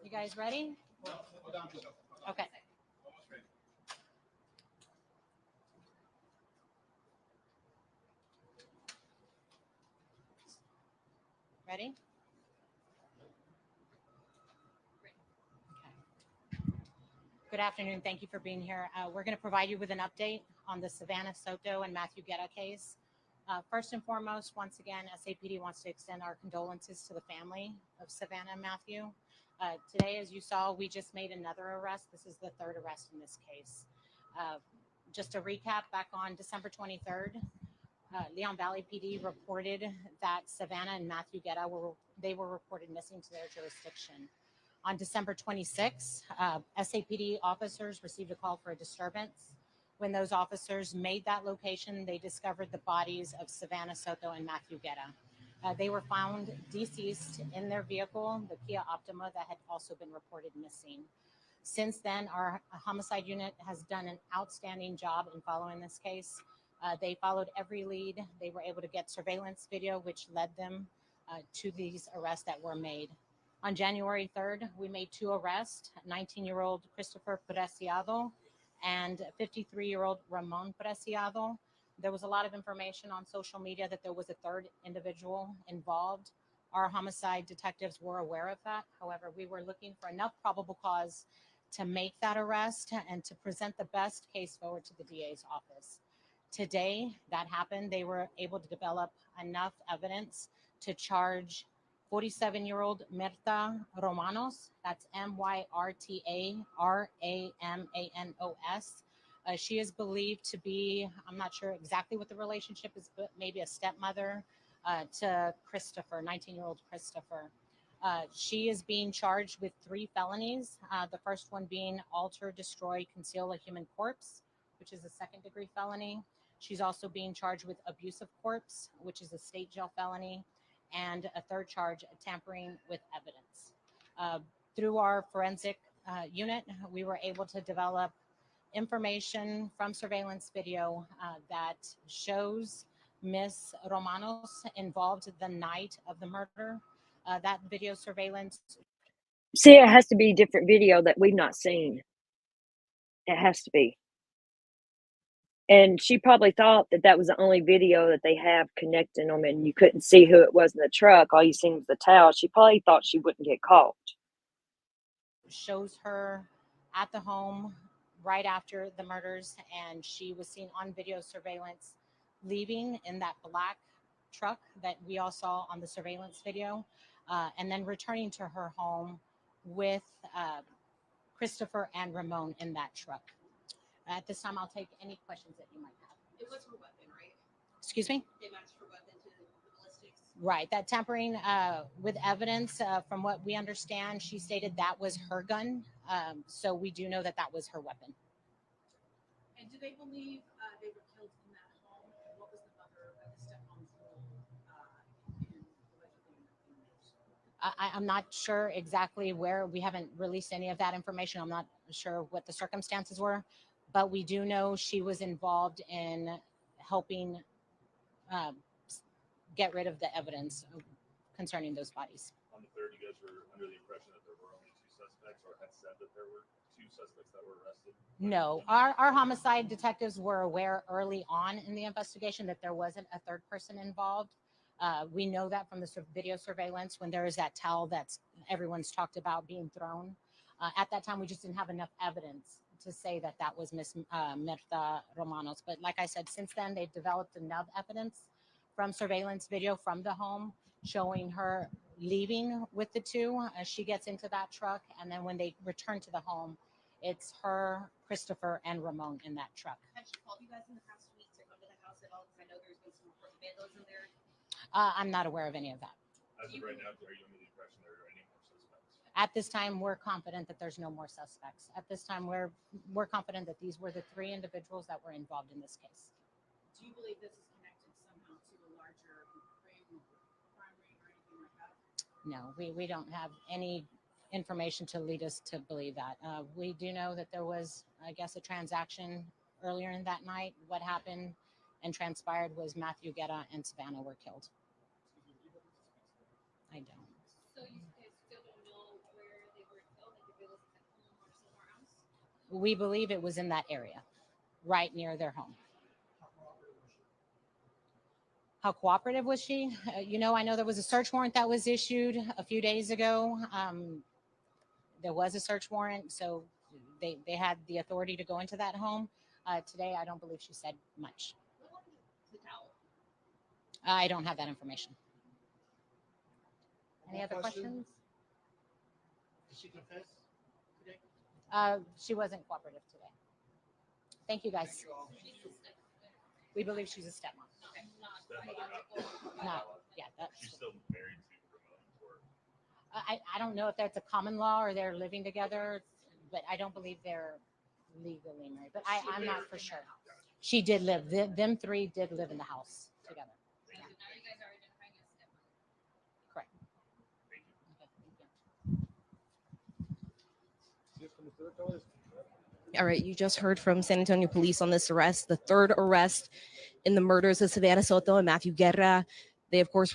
You guys ready? Okay. Ready? Good afternoon. Thank you for being here. We're going to provide you with an update on the Savannah Soto and Matthew Guerra case. First and foremost, once again, SAPD wants to extend our condolences to the family of Savannah and Matthew. Today, as you saw, we just made another arrest. This is the 3rd arrest in this case. Just to recap, back on December 23rd, Leon Valley PD reported that Savannah and Matthew Guerra were reported missing to their jurisdiction. On December 26th, SAPD officers received a call for a disturbance. When those officers made that location, they discovered the bodies of Savannah Soto and Matthew Guerra. They were found deceased in their vehicle, the Kia Optima, that had also been reported missing. Since then, our homicide unit has done an outstanding job in following this case. They followed every lead. They were able to get surveillance video, which led them to these arrests that were made. On January 3rd, we made 2 arrests, 19-year-old Christopher Preciado and 53-year-old Ramon Preciado. There was a lot of information on social media that there was a 3rd individual involved. Our homicide detectives were aware of that. However, we were looking for enough probable cause to make that arrest and to present the best case forward to the DA's office. Today, that happened. They were able to develop enough evidence to charge 47-year-old Mirta Romanos, that's Myrta Ramanos. She is believed to be, I'm not sure exactly what the relationship is, but maybe a stepmother to Christopher, 19-year-old Christopher. She is being charged with 3 felonies. The first one being alter, destroy, conceal a human corpse, which is a 2nd-degree felony. She's also being charged with abuse of corpse, which is a state jail felony, and a third charge, tampering with evidence. Through our forensic unit, we were able to develop information from surveillance video that shows Miss Romanos involved the night of the murder. That video surveillance. See, it has to be different video that we've not seen. It has to be. And she probably thought that that was the only video that they have connecting them, and you couldn't see who it was in the truck. All you seen was the towel. She probably thought she wouldn't get caught. Shows her at the home right after the murders, and she was seen on video surveillance leaving in that black truck that we all saw on the surveillance video, and then returning to her home with Christopher and Ramon in that truck. At this time, I'll take any questions that you might have. It was her weapon, right? Excuse me? They matched her weapon to the ballistics. Right. That tampering with evidence, from what we understand, she stated that was her gun. So we do know that that was her weapon. And do they believe they were killed in that home? And what was the mother of the stepmom's role in allegedly in this? I'm not sure exactly where. We haven't released any of that information. I'm not sure what the circumstances were, but we do know she was involved in helping get rid of the evidence concerning those bodies. On the third, you guys were under the impression that there were only two suspects, or had said that there were two suspects that were arrested? No, our homicide detectives were aware early on in the investigation that there wasn't a third person involved. We know that from the video surveillance when there is that towel that's everyone's talked about being thrown. At that time, we just didn't have enough evidence to say that that was Miss Mirta Romanos. But like I said, since then, they've developed enough evidence from surveillance video from the home showing her leaving with the two as she gets into that truck. And then when they return to the home, it's her, Christopher, and Ramon in that truck. Had she called you guys in the past week to come to the house at all? Because I know there's been some reported vandalism there. I'm not aware of any of that. As of right now, are you under the impression there are any more suspects? At this time, we're confident that there's no more suspects. At this time, we're confident that these were the three individuals that were involved in this case. Do you believe this is connected somehow to a larger crime ring or anything like that? No, we don't have any information to lead us to believe that. We do know that there was, I guess, a transaction earlier in that night. What happened and transpired was Matthew Guerra and Savannah were killed. I don't. So you guys still don't know where they were killed? Like if it was at home or somewhere else? We believe it was in that area, right near their home. How cooperative was she? I know there was a search warrant that was issued a few days ago. There was a search warrant, so they had the authority to go into that home. Today, I don't believe she said much. What happened to the towel? I don't have that information. Any One other question. questions? Did she confess today? She wasn't cooperative today. Thank you, guys. Thank you all. She's a step. We believe she's a stepmom. Okay, not Stepmom. No, yeah, that's. She's still married to Ramon, or I don't know if that's a common law or they're living together, but I don't believe they're legally married. But I'm not for sure. She did live. Them three did live in the house together. so now you guys are identifying as stepmom. Correct. thank you. Okay, thank you. All right, you just heard from San Antonio Police on this arrest, the third arrest in the murders of Savannah Soto and Matthew Guerra. They, of course,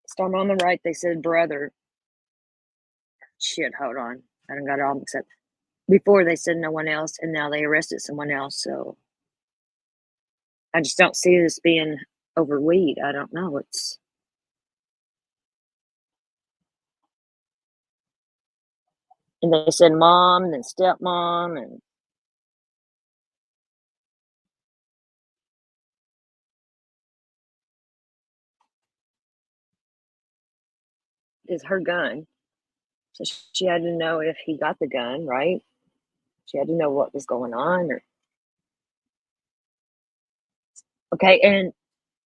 Storm on the right, they said brother. Shit, hold on. I done got it all mixed up. Before they said no one else, and now they arrested someone else. So I just don't see this being over weed. I don't know. And they said mom and then stepmom and is her gun. So she had to know if he got the gun, right? She had to know what was going on. Okay, and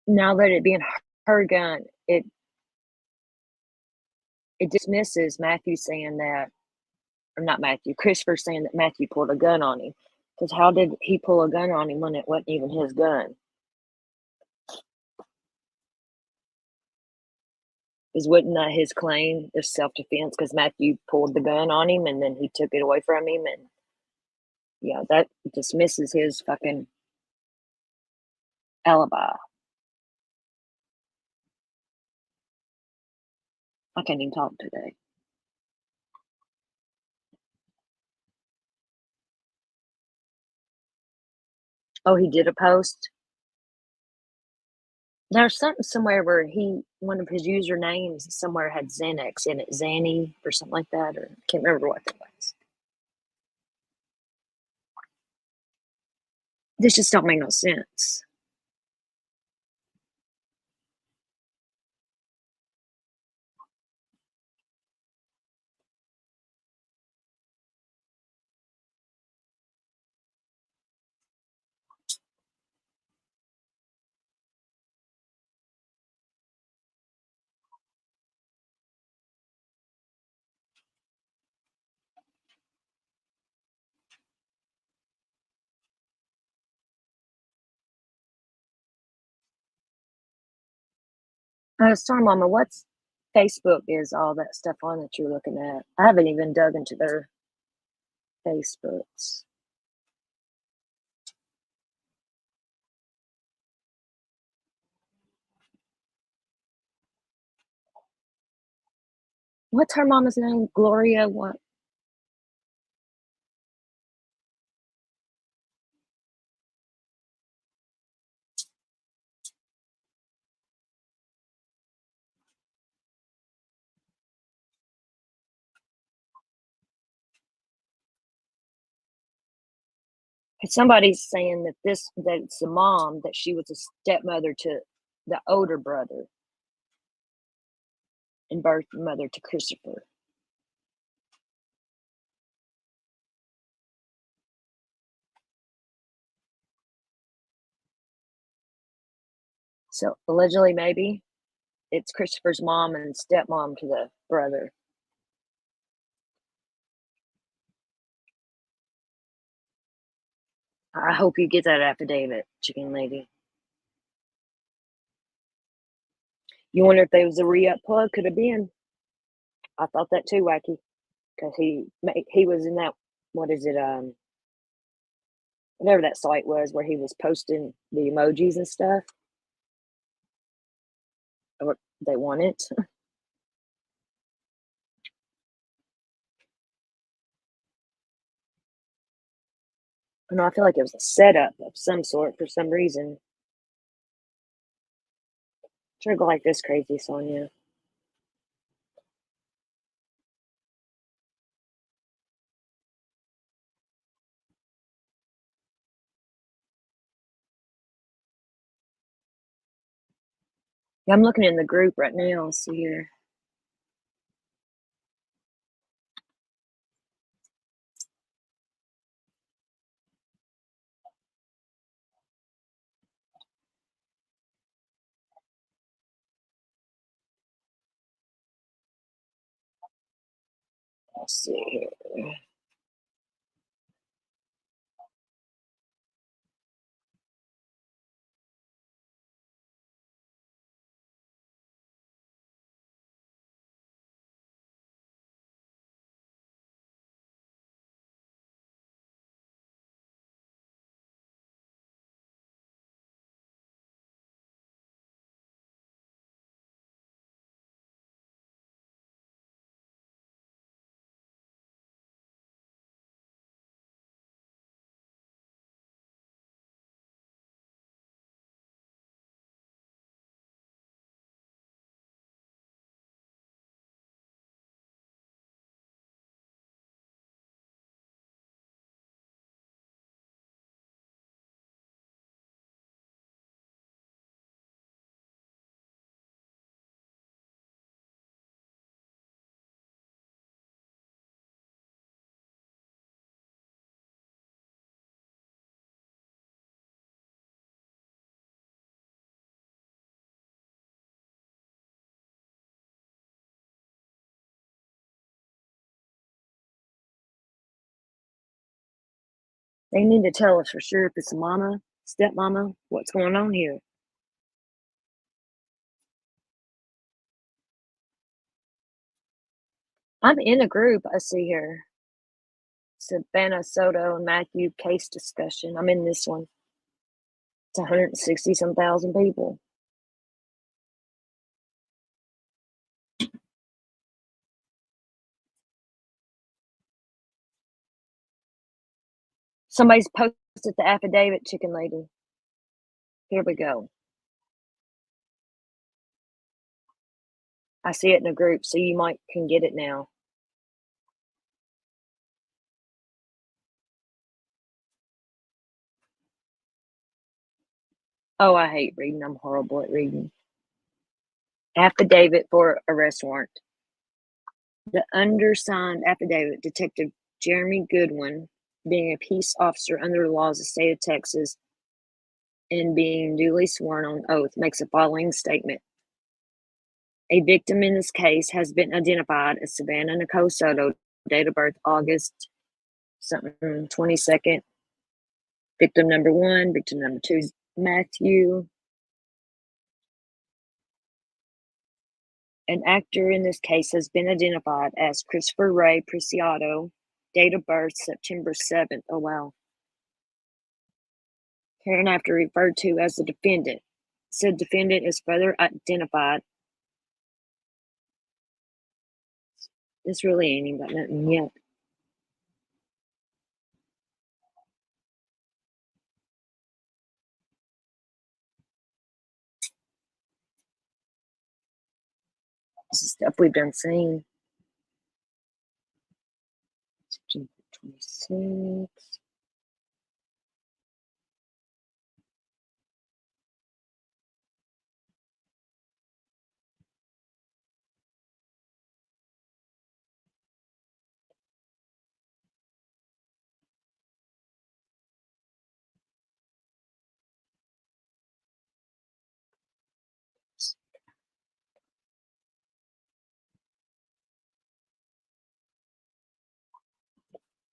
now that it being her gun, it dismisses Matthew saying that, or not Matthew, Christopher saying that Matthew pulled a gun on him. Because how did he pull a gun on him when it wasn't even his gun? Is wouldn't that his claim of self-defense because Matthew pulled the gun on him and then he took it away from him, and yeah, that dismisses his fucking alibi. I can't even talk today. Oh, he did a post. There's something somewhere where one of his usernames somewhere had Xanax in it, Zanny or something like that, or I can't remember what that was. This just don't make no sense. Sorry, Mama, what's Facebook is all that stuff on that you're looking at? I haven't even dug into their Facebooks. What's her mama's name? Gloria what? Somebody's saying that it's the mom, that she was a stepmother to the older brother and birth mother to Christopher. So allegedly, maybe it's Christopher's mom and stepmom to the brother. I hope you get that affidavit, chicken lady. You wonder if there was a re-up plug? Could have been. I thought that too, Wacky, because he was in that, what is it, whatever that site was where he was posting the emojis and stuff. Or they want it. No, I feel like it was a setup of some sort for some reason. Try to go like this crazy, Sonia. Yeah, I'm looking in the group right now. Let's see here. Let's see here. They need to tell us for sure if it's a mama, stepmama, what's going on here. I'm in a group, I see here. Savannah Soto and Matthew Case discussion. I'm in this one. It's 160 some thousand people. Somebody's posted the affidavit, chicken lady. Here we go. I see it in a group, so you might can get it now. Oh, I hate reading. I'm horrible at reading. Affidavit for arrest warrant. The undersigned affidavit, Detective Jeremy Goodwin, being a peace officer under the laws of the state of Texas and being duly sworn on oath, makes the following statement. A victim in this case has been identified as Savannah Nicole Soto, date of birth August 22nd. Victim number 1, victim number 2 is Matthew. An actor in this case has been identified as Christopher Ray Preciado, date of birth September 7th. Oh, wow. Hereinafter referred to as the defendant. Said defendant is further identified. This really ain't even got nothing yet. This is stuff we've been seeing. September 26th.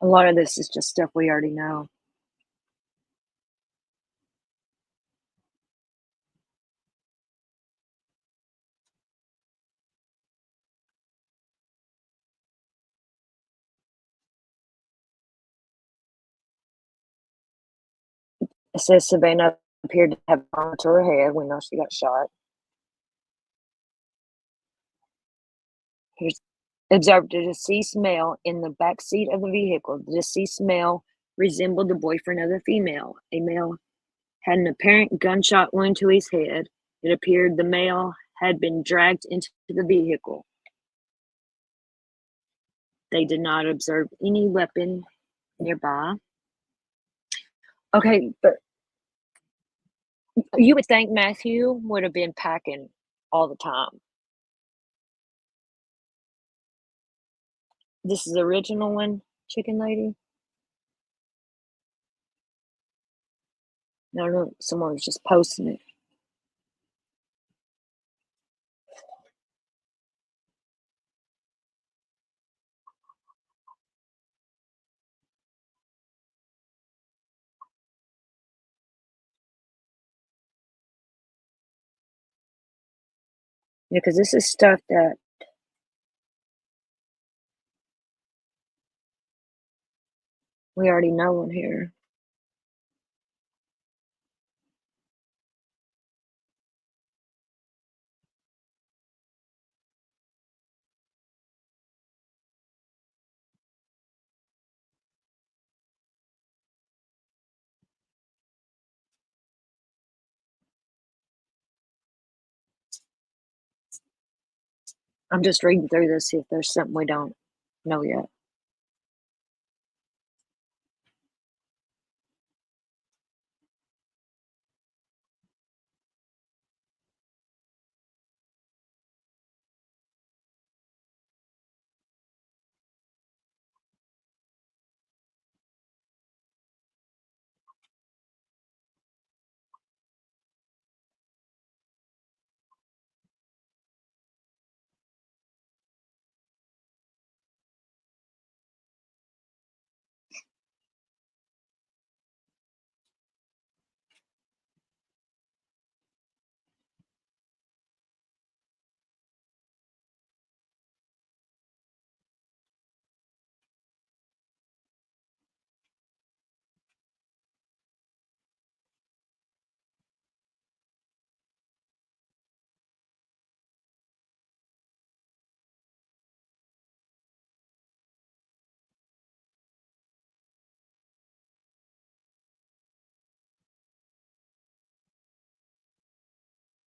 A lot of this is just stuff we already know. It says Savannah appeared to have gone to her head. We know she got shot. Here's observed a deceased male in the back seat of the vehicle. The deceased male resembled the boyfriend of the female. A male had an apparent gunshot wound to his head. It appeared the male had been dragged into the vehicle. They did not observe any weapon nearby. Okay, but you would think Matthew would have been packing all the time. This is the original one, chicken lady? No, someone was just posting it. Yeah, because this is stuff that we already know in here. I'm just reading through this, see if there's something we don't know yet.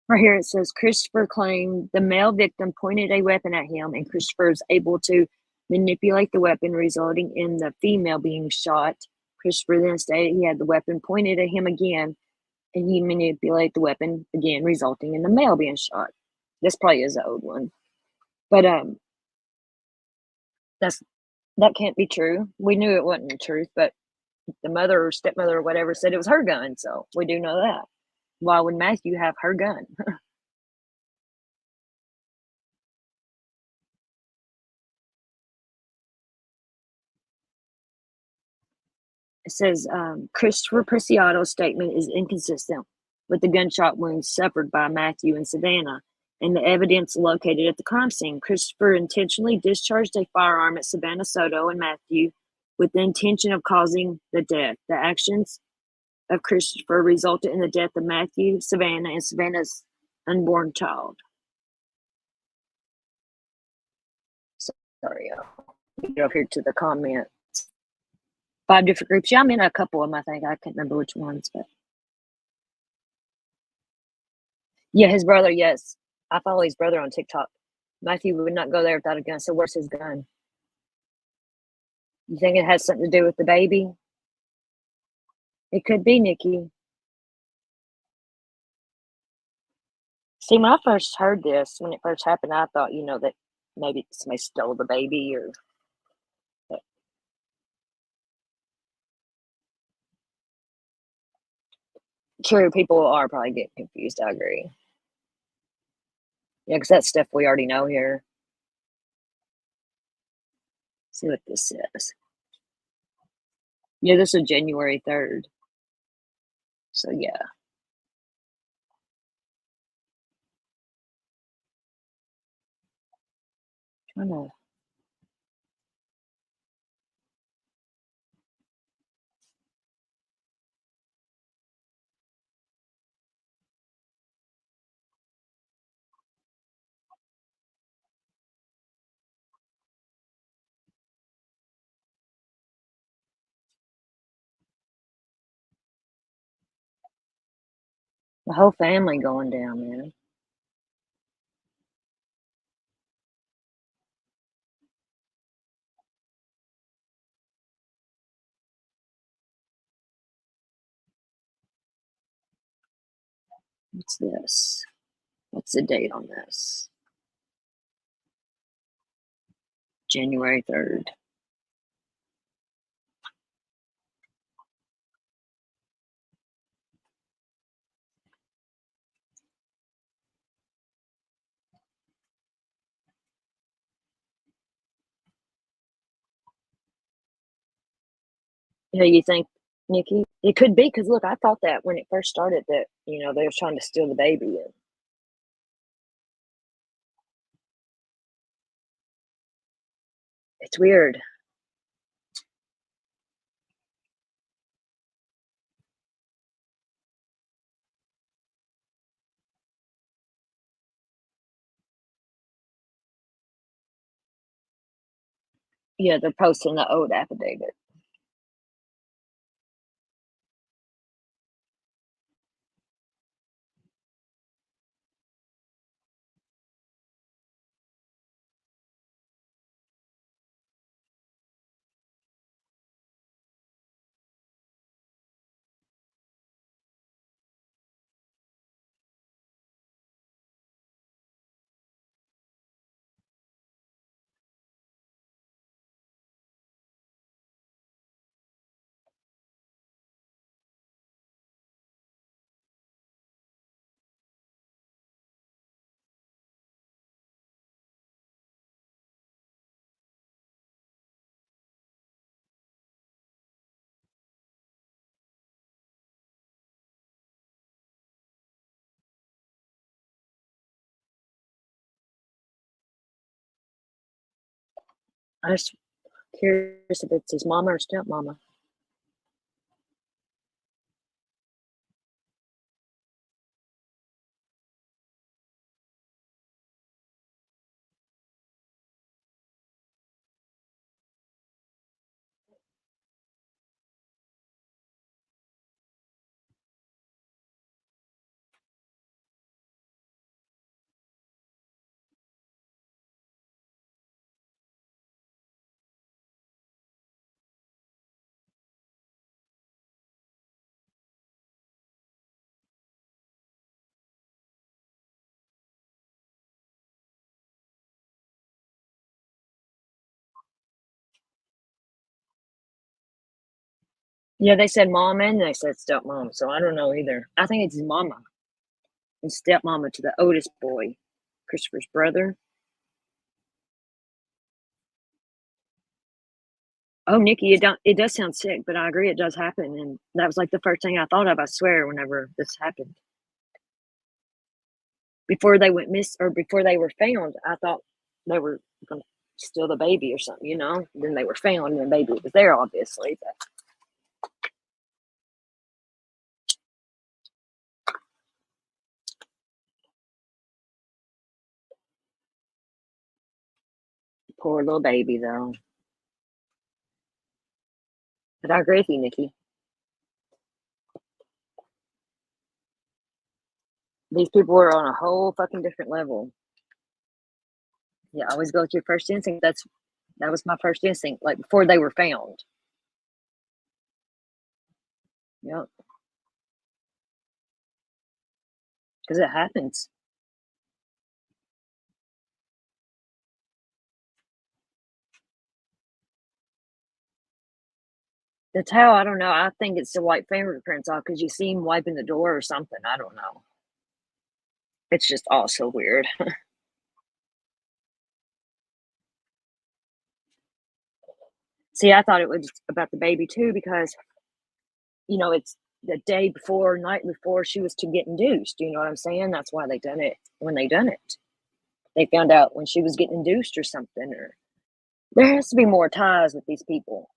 Right here it says Christopher claimed the male victim pointed a weapon at him, and Christopher was able to manipulate the weapon, resulting in the female being shot. Christopher then stated he had the weapon pointed at him again, and he manipulated the weapon again, resulting in the male being shot. This probably is the old one, but that can't be true. We knew it wasn't the truth, but the mother or stepmother or whatever said it was her gun, so we do know that. Why would Matthew have her gun? It says Christopher Preciado's statement is inconsistent with the gunshot wounds suffered by Matthew and Savannah and the evidence located at the crime scene. Christopher intentionally discharged a firearm at Savannah Soto and Matthew with the intention of causing the death. The actions of Christopher resulted in the death of Matthew, Savannah, and Savannah's unborn child. Sorry, get over here to the comments. 5 different groups. Yeah, I'm in a couple of them, I think. I can't remember which ones, but yeah, his brother, yes. I follow his brother on TikTok. Matthew would not go there without a gun, so where's his gun? You think it has something to do with the baby? It could be, Nikki. See, when I first heard this, when it first happened, I thought, that maybe somebody stole the baby or. But true, people are probably getting confused. I agree. Yeah, because that's stuff we already know here. See what this says. Yeah, this is January 3rd. So, yeah. Trying to. The whole family going down, man. What's this? What's the date on this? January 3rd. You think, Nikki? It could be because look, I thought that when it first started that they were trying to steal the baby. And it's weird. Yeah, they're posting the old affidavit. I'm just curious if it's his mama or stepmama. Yeah, they said mom and they said stepmom, so I don't know either. I think it's mama and stepmama to the oldest boy, Christopher's brother. Oh, Nikki, it does sound sick, but I agree it does happen, and that was like the first thing I thought of. I swear, whenever this happened, before they went miss or before they were found, I thought they were going to steal the baby or something, you know. Then they were found, and the baby was there, obviously. But poor little baby, though. But I agree with you, Nikki. These people were on a whole fucking different level. Yeah, always go with your first instinct. That was my first instinct, like before they were found. Yep, because it happens. The towel, I don't know. I think it's to wipe fingerprints off because you see him wiping the door or something. I don't know. It's just all so weird. See, I thought it was about the baby too because, it's the day before, night before she was to get induced. You know what I'm saying? That's why they done it when they done it. They found out when she was getting induced or something. Or there has to be more ties with these people.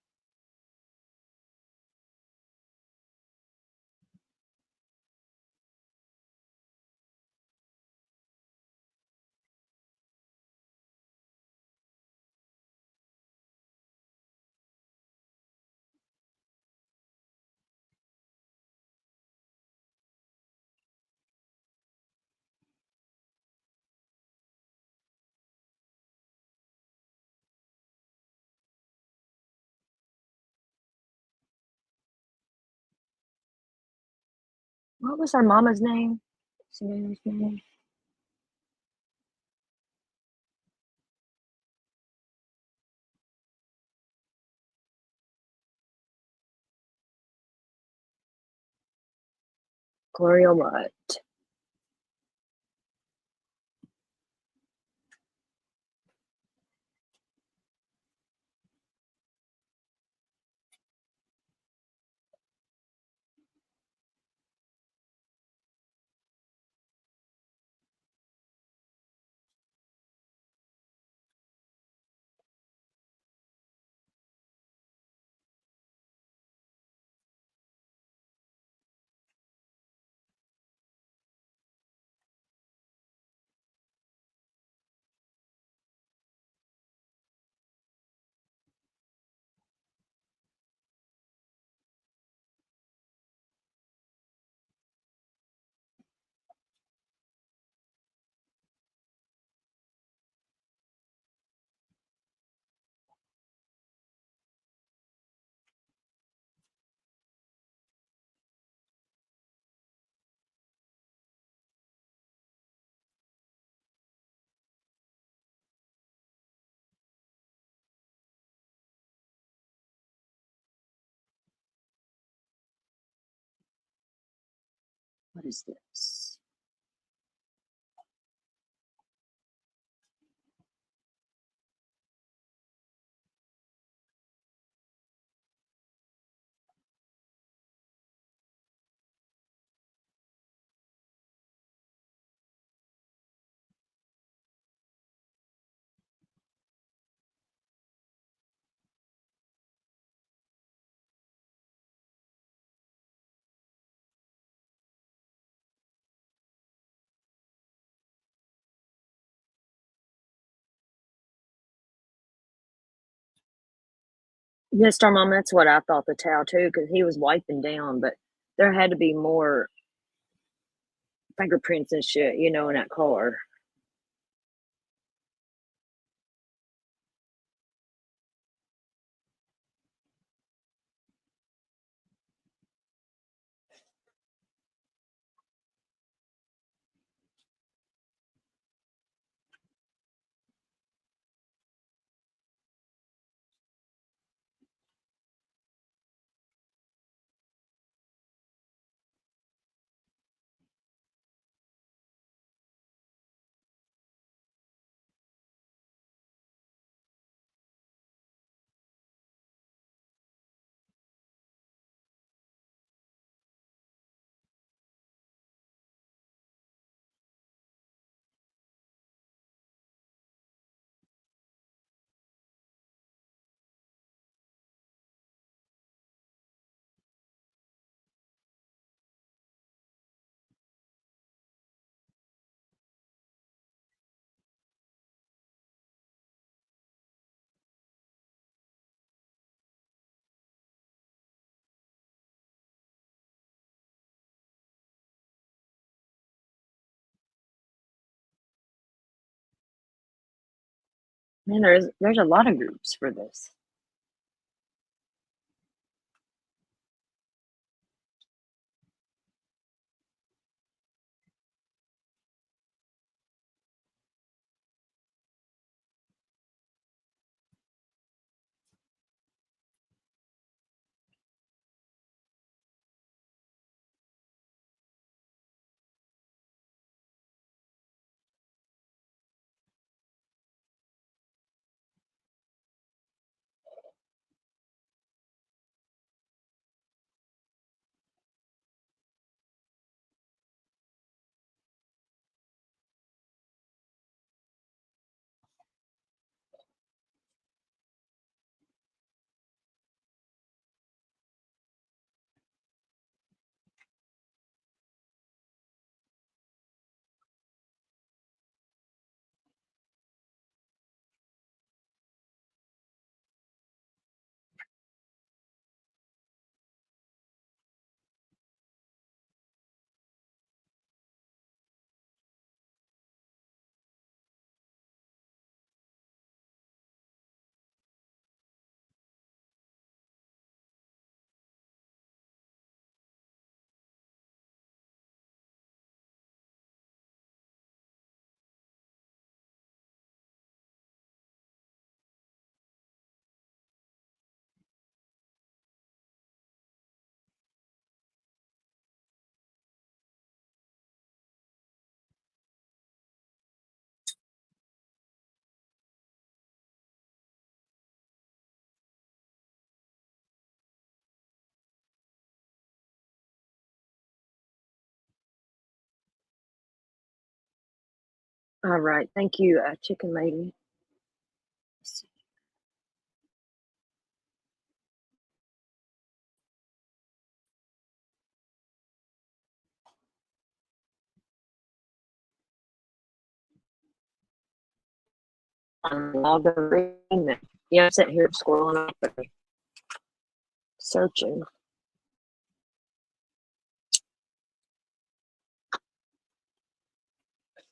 What was her mama's name? Savannah's name? Gloria what? What is this? Yes, Star Mom, that's what I thought the towel too, because he was wiping down, but there had to be more fingerprints and shit, in that car. And there's a lot of groups for this. All right, thank you, Chicken Lady. Let's see. Logarithm. Yeah, I'm sitting here scrolling up and searching.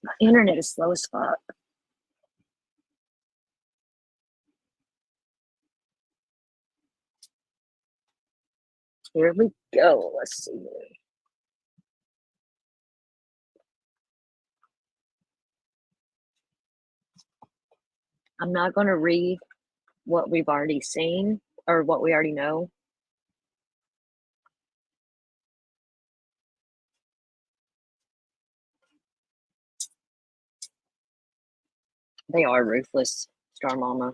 My internet is slow as fuck. Here we go. Let's see. I'm not going to read what we've already seen or what we already know. They are ruthless, Star Mama.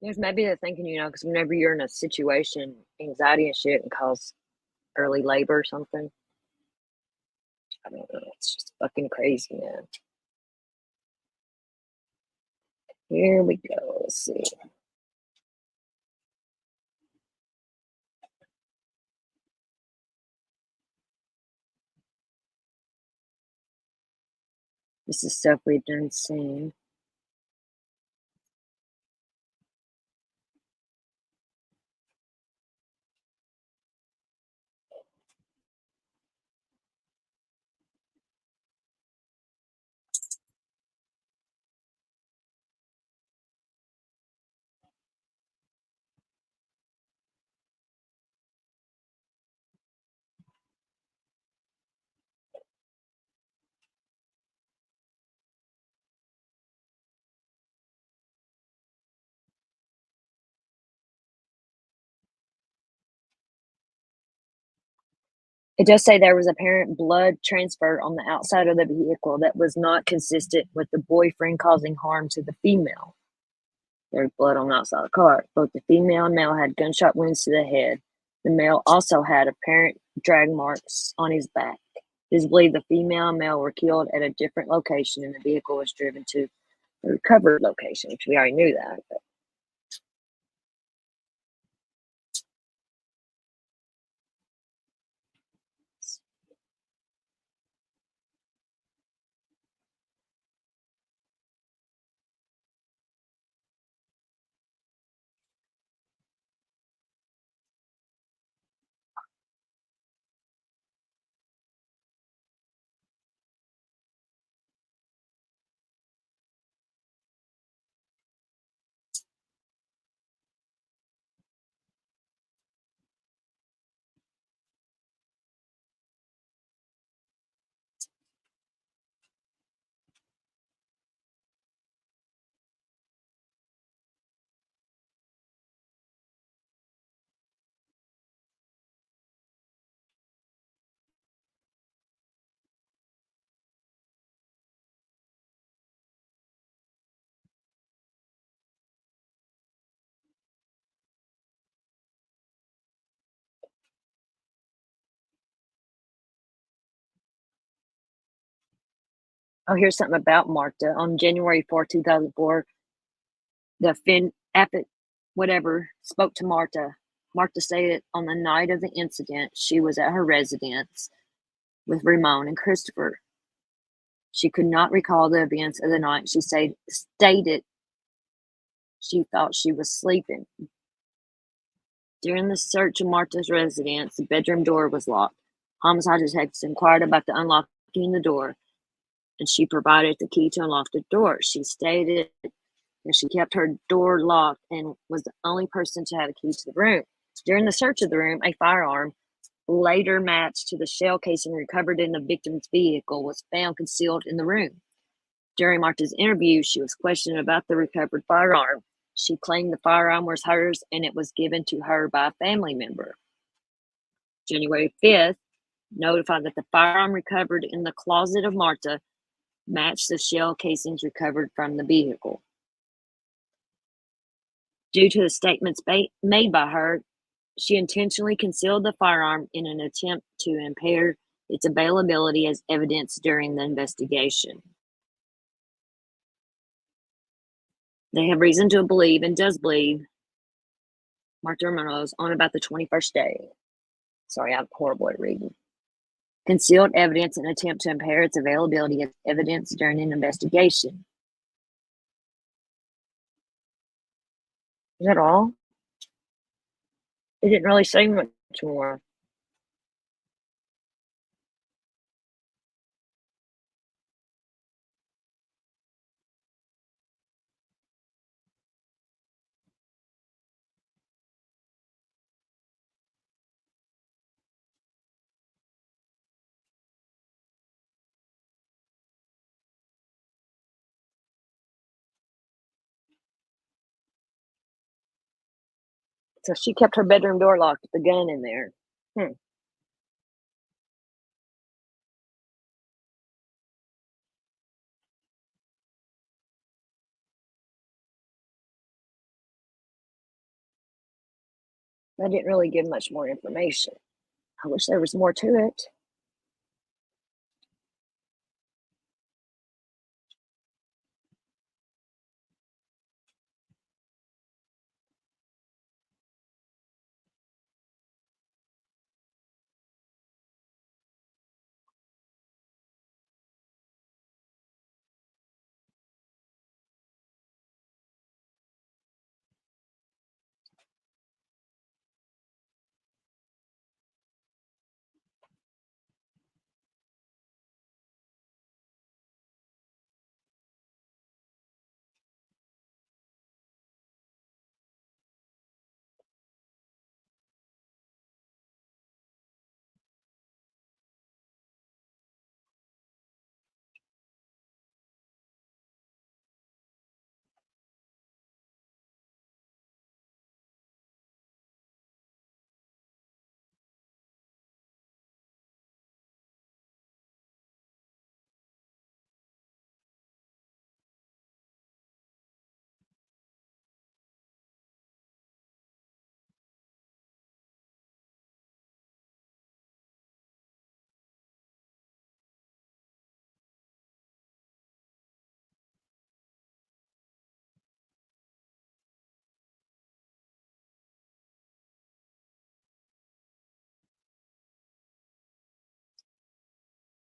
There's maybe they're thinking, because whenever you're in a situation, anxiety and shit can cause early labor or something. I don't know. It's just fucking crazy, man. Here we go. Let's see. This is stuff we've done seen. It does say there was apparent blood transfer on the outside of the vehicle that was not consistent with the boyfriend causing harm to the female. There's blood on the outside of the car. Both the female and male had gunshot wounds to the head. The male also had apparent drag marks on his back. It is believed the female and male were killed at a different location and the vehicle was driven to the recovered location, which we already knew that. But Oh, here's something about Marta. On January 4th, 2004, the whatever spoke to Marta. Marta stated on the night of the incident, she was at her residence with Ramon and Christopher. She could not recall the events of the night. She stated she thought she was sleeping. During the search of Marta's residence, the bedroom door was locked. Homicide detectives inquired about the unlocking the door, and she provided the key to unlock the door. She stated that she kept her door locked and was the only person to have a key to the room. During the search of the room, a firearm, later matched to the shell casing recovered in the victim's vehicle, was found concealed in the room. During Marta's interview, she was questioned about the recovered firearm. She claimed the firearm was hers and it was given to her by a family member. January 5th notified that the firearm recovered in the closet of Marta matched the shell casings recovered from the vehicle. Due to the statements made by her, she intentionally concealed the firearm in an attempt to impair its availability as evidence during the investigation. They have reason to believe, and does believe, Marta Romano's on about the 21st day. Sorry, I'm horrible at reading. Concealed evidence in an attempt to impair its availability as evidence during an investigation. Is that all? It didn't really say much more. So she kept her bedroom door locked with the gun in there. That didn't really give much more information. I wish there was more to it.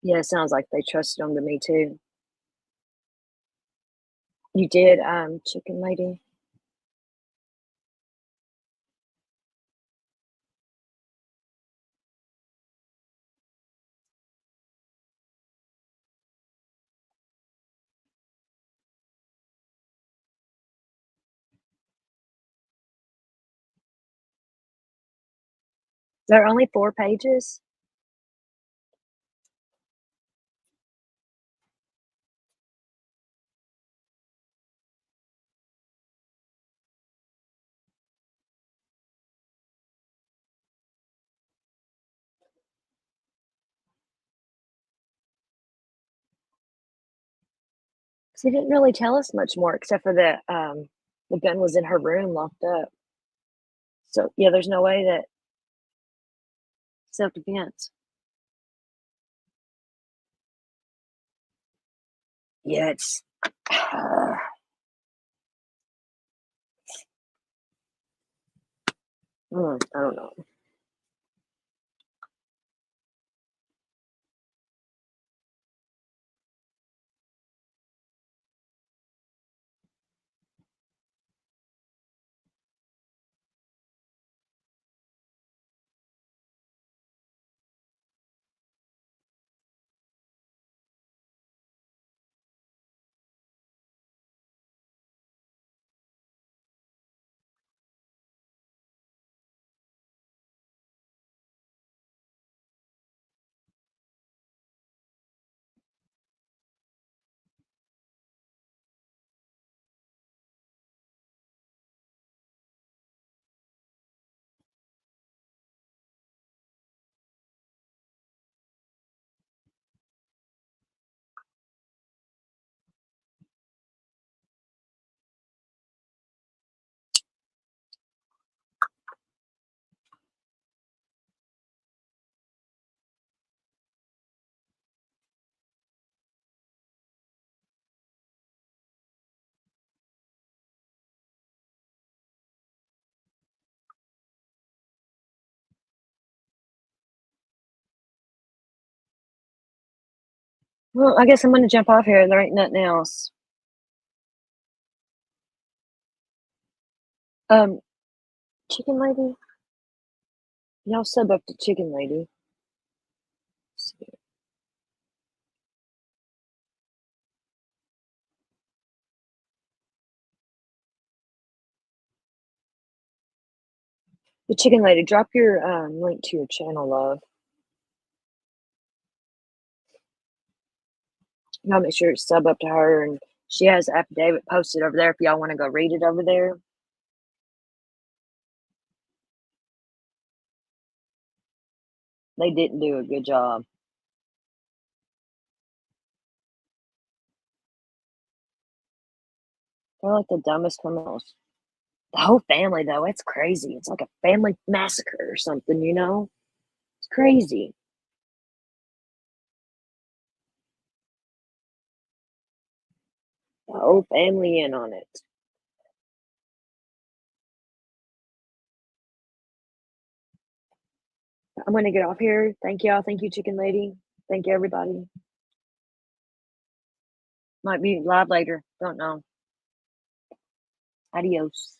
Yeah, it sounds like they trusted them to me too. You did, Chicken Lady? There are only 4 pages? She didn't really tell us much more except for that, the gun was in her room locked up. So, yeah, there's no way that self-defense. Yeah, it's. I don't know. Well, I guess I'm gonna jump off here. There ain't nothing else. Chicken lady, y'all sub up to chicken lady. Let's see. The chicken lady, drop your link to your channel, love. Y'all make sure to sub up to her, and she has an affidavit posted over there if y'all want to go read it over there. They didn't do a good job. They're like the dumbest criminals. The whole family, though, it's crazy. It's like a family massacre or something, you know? It's crazy. The whole family in on it. I'm going to get off here. Thank y'all. Thank you, chicken lady. Thank you, everybody. Might be live later. Don't know. Adios.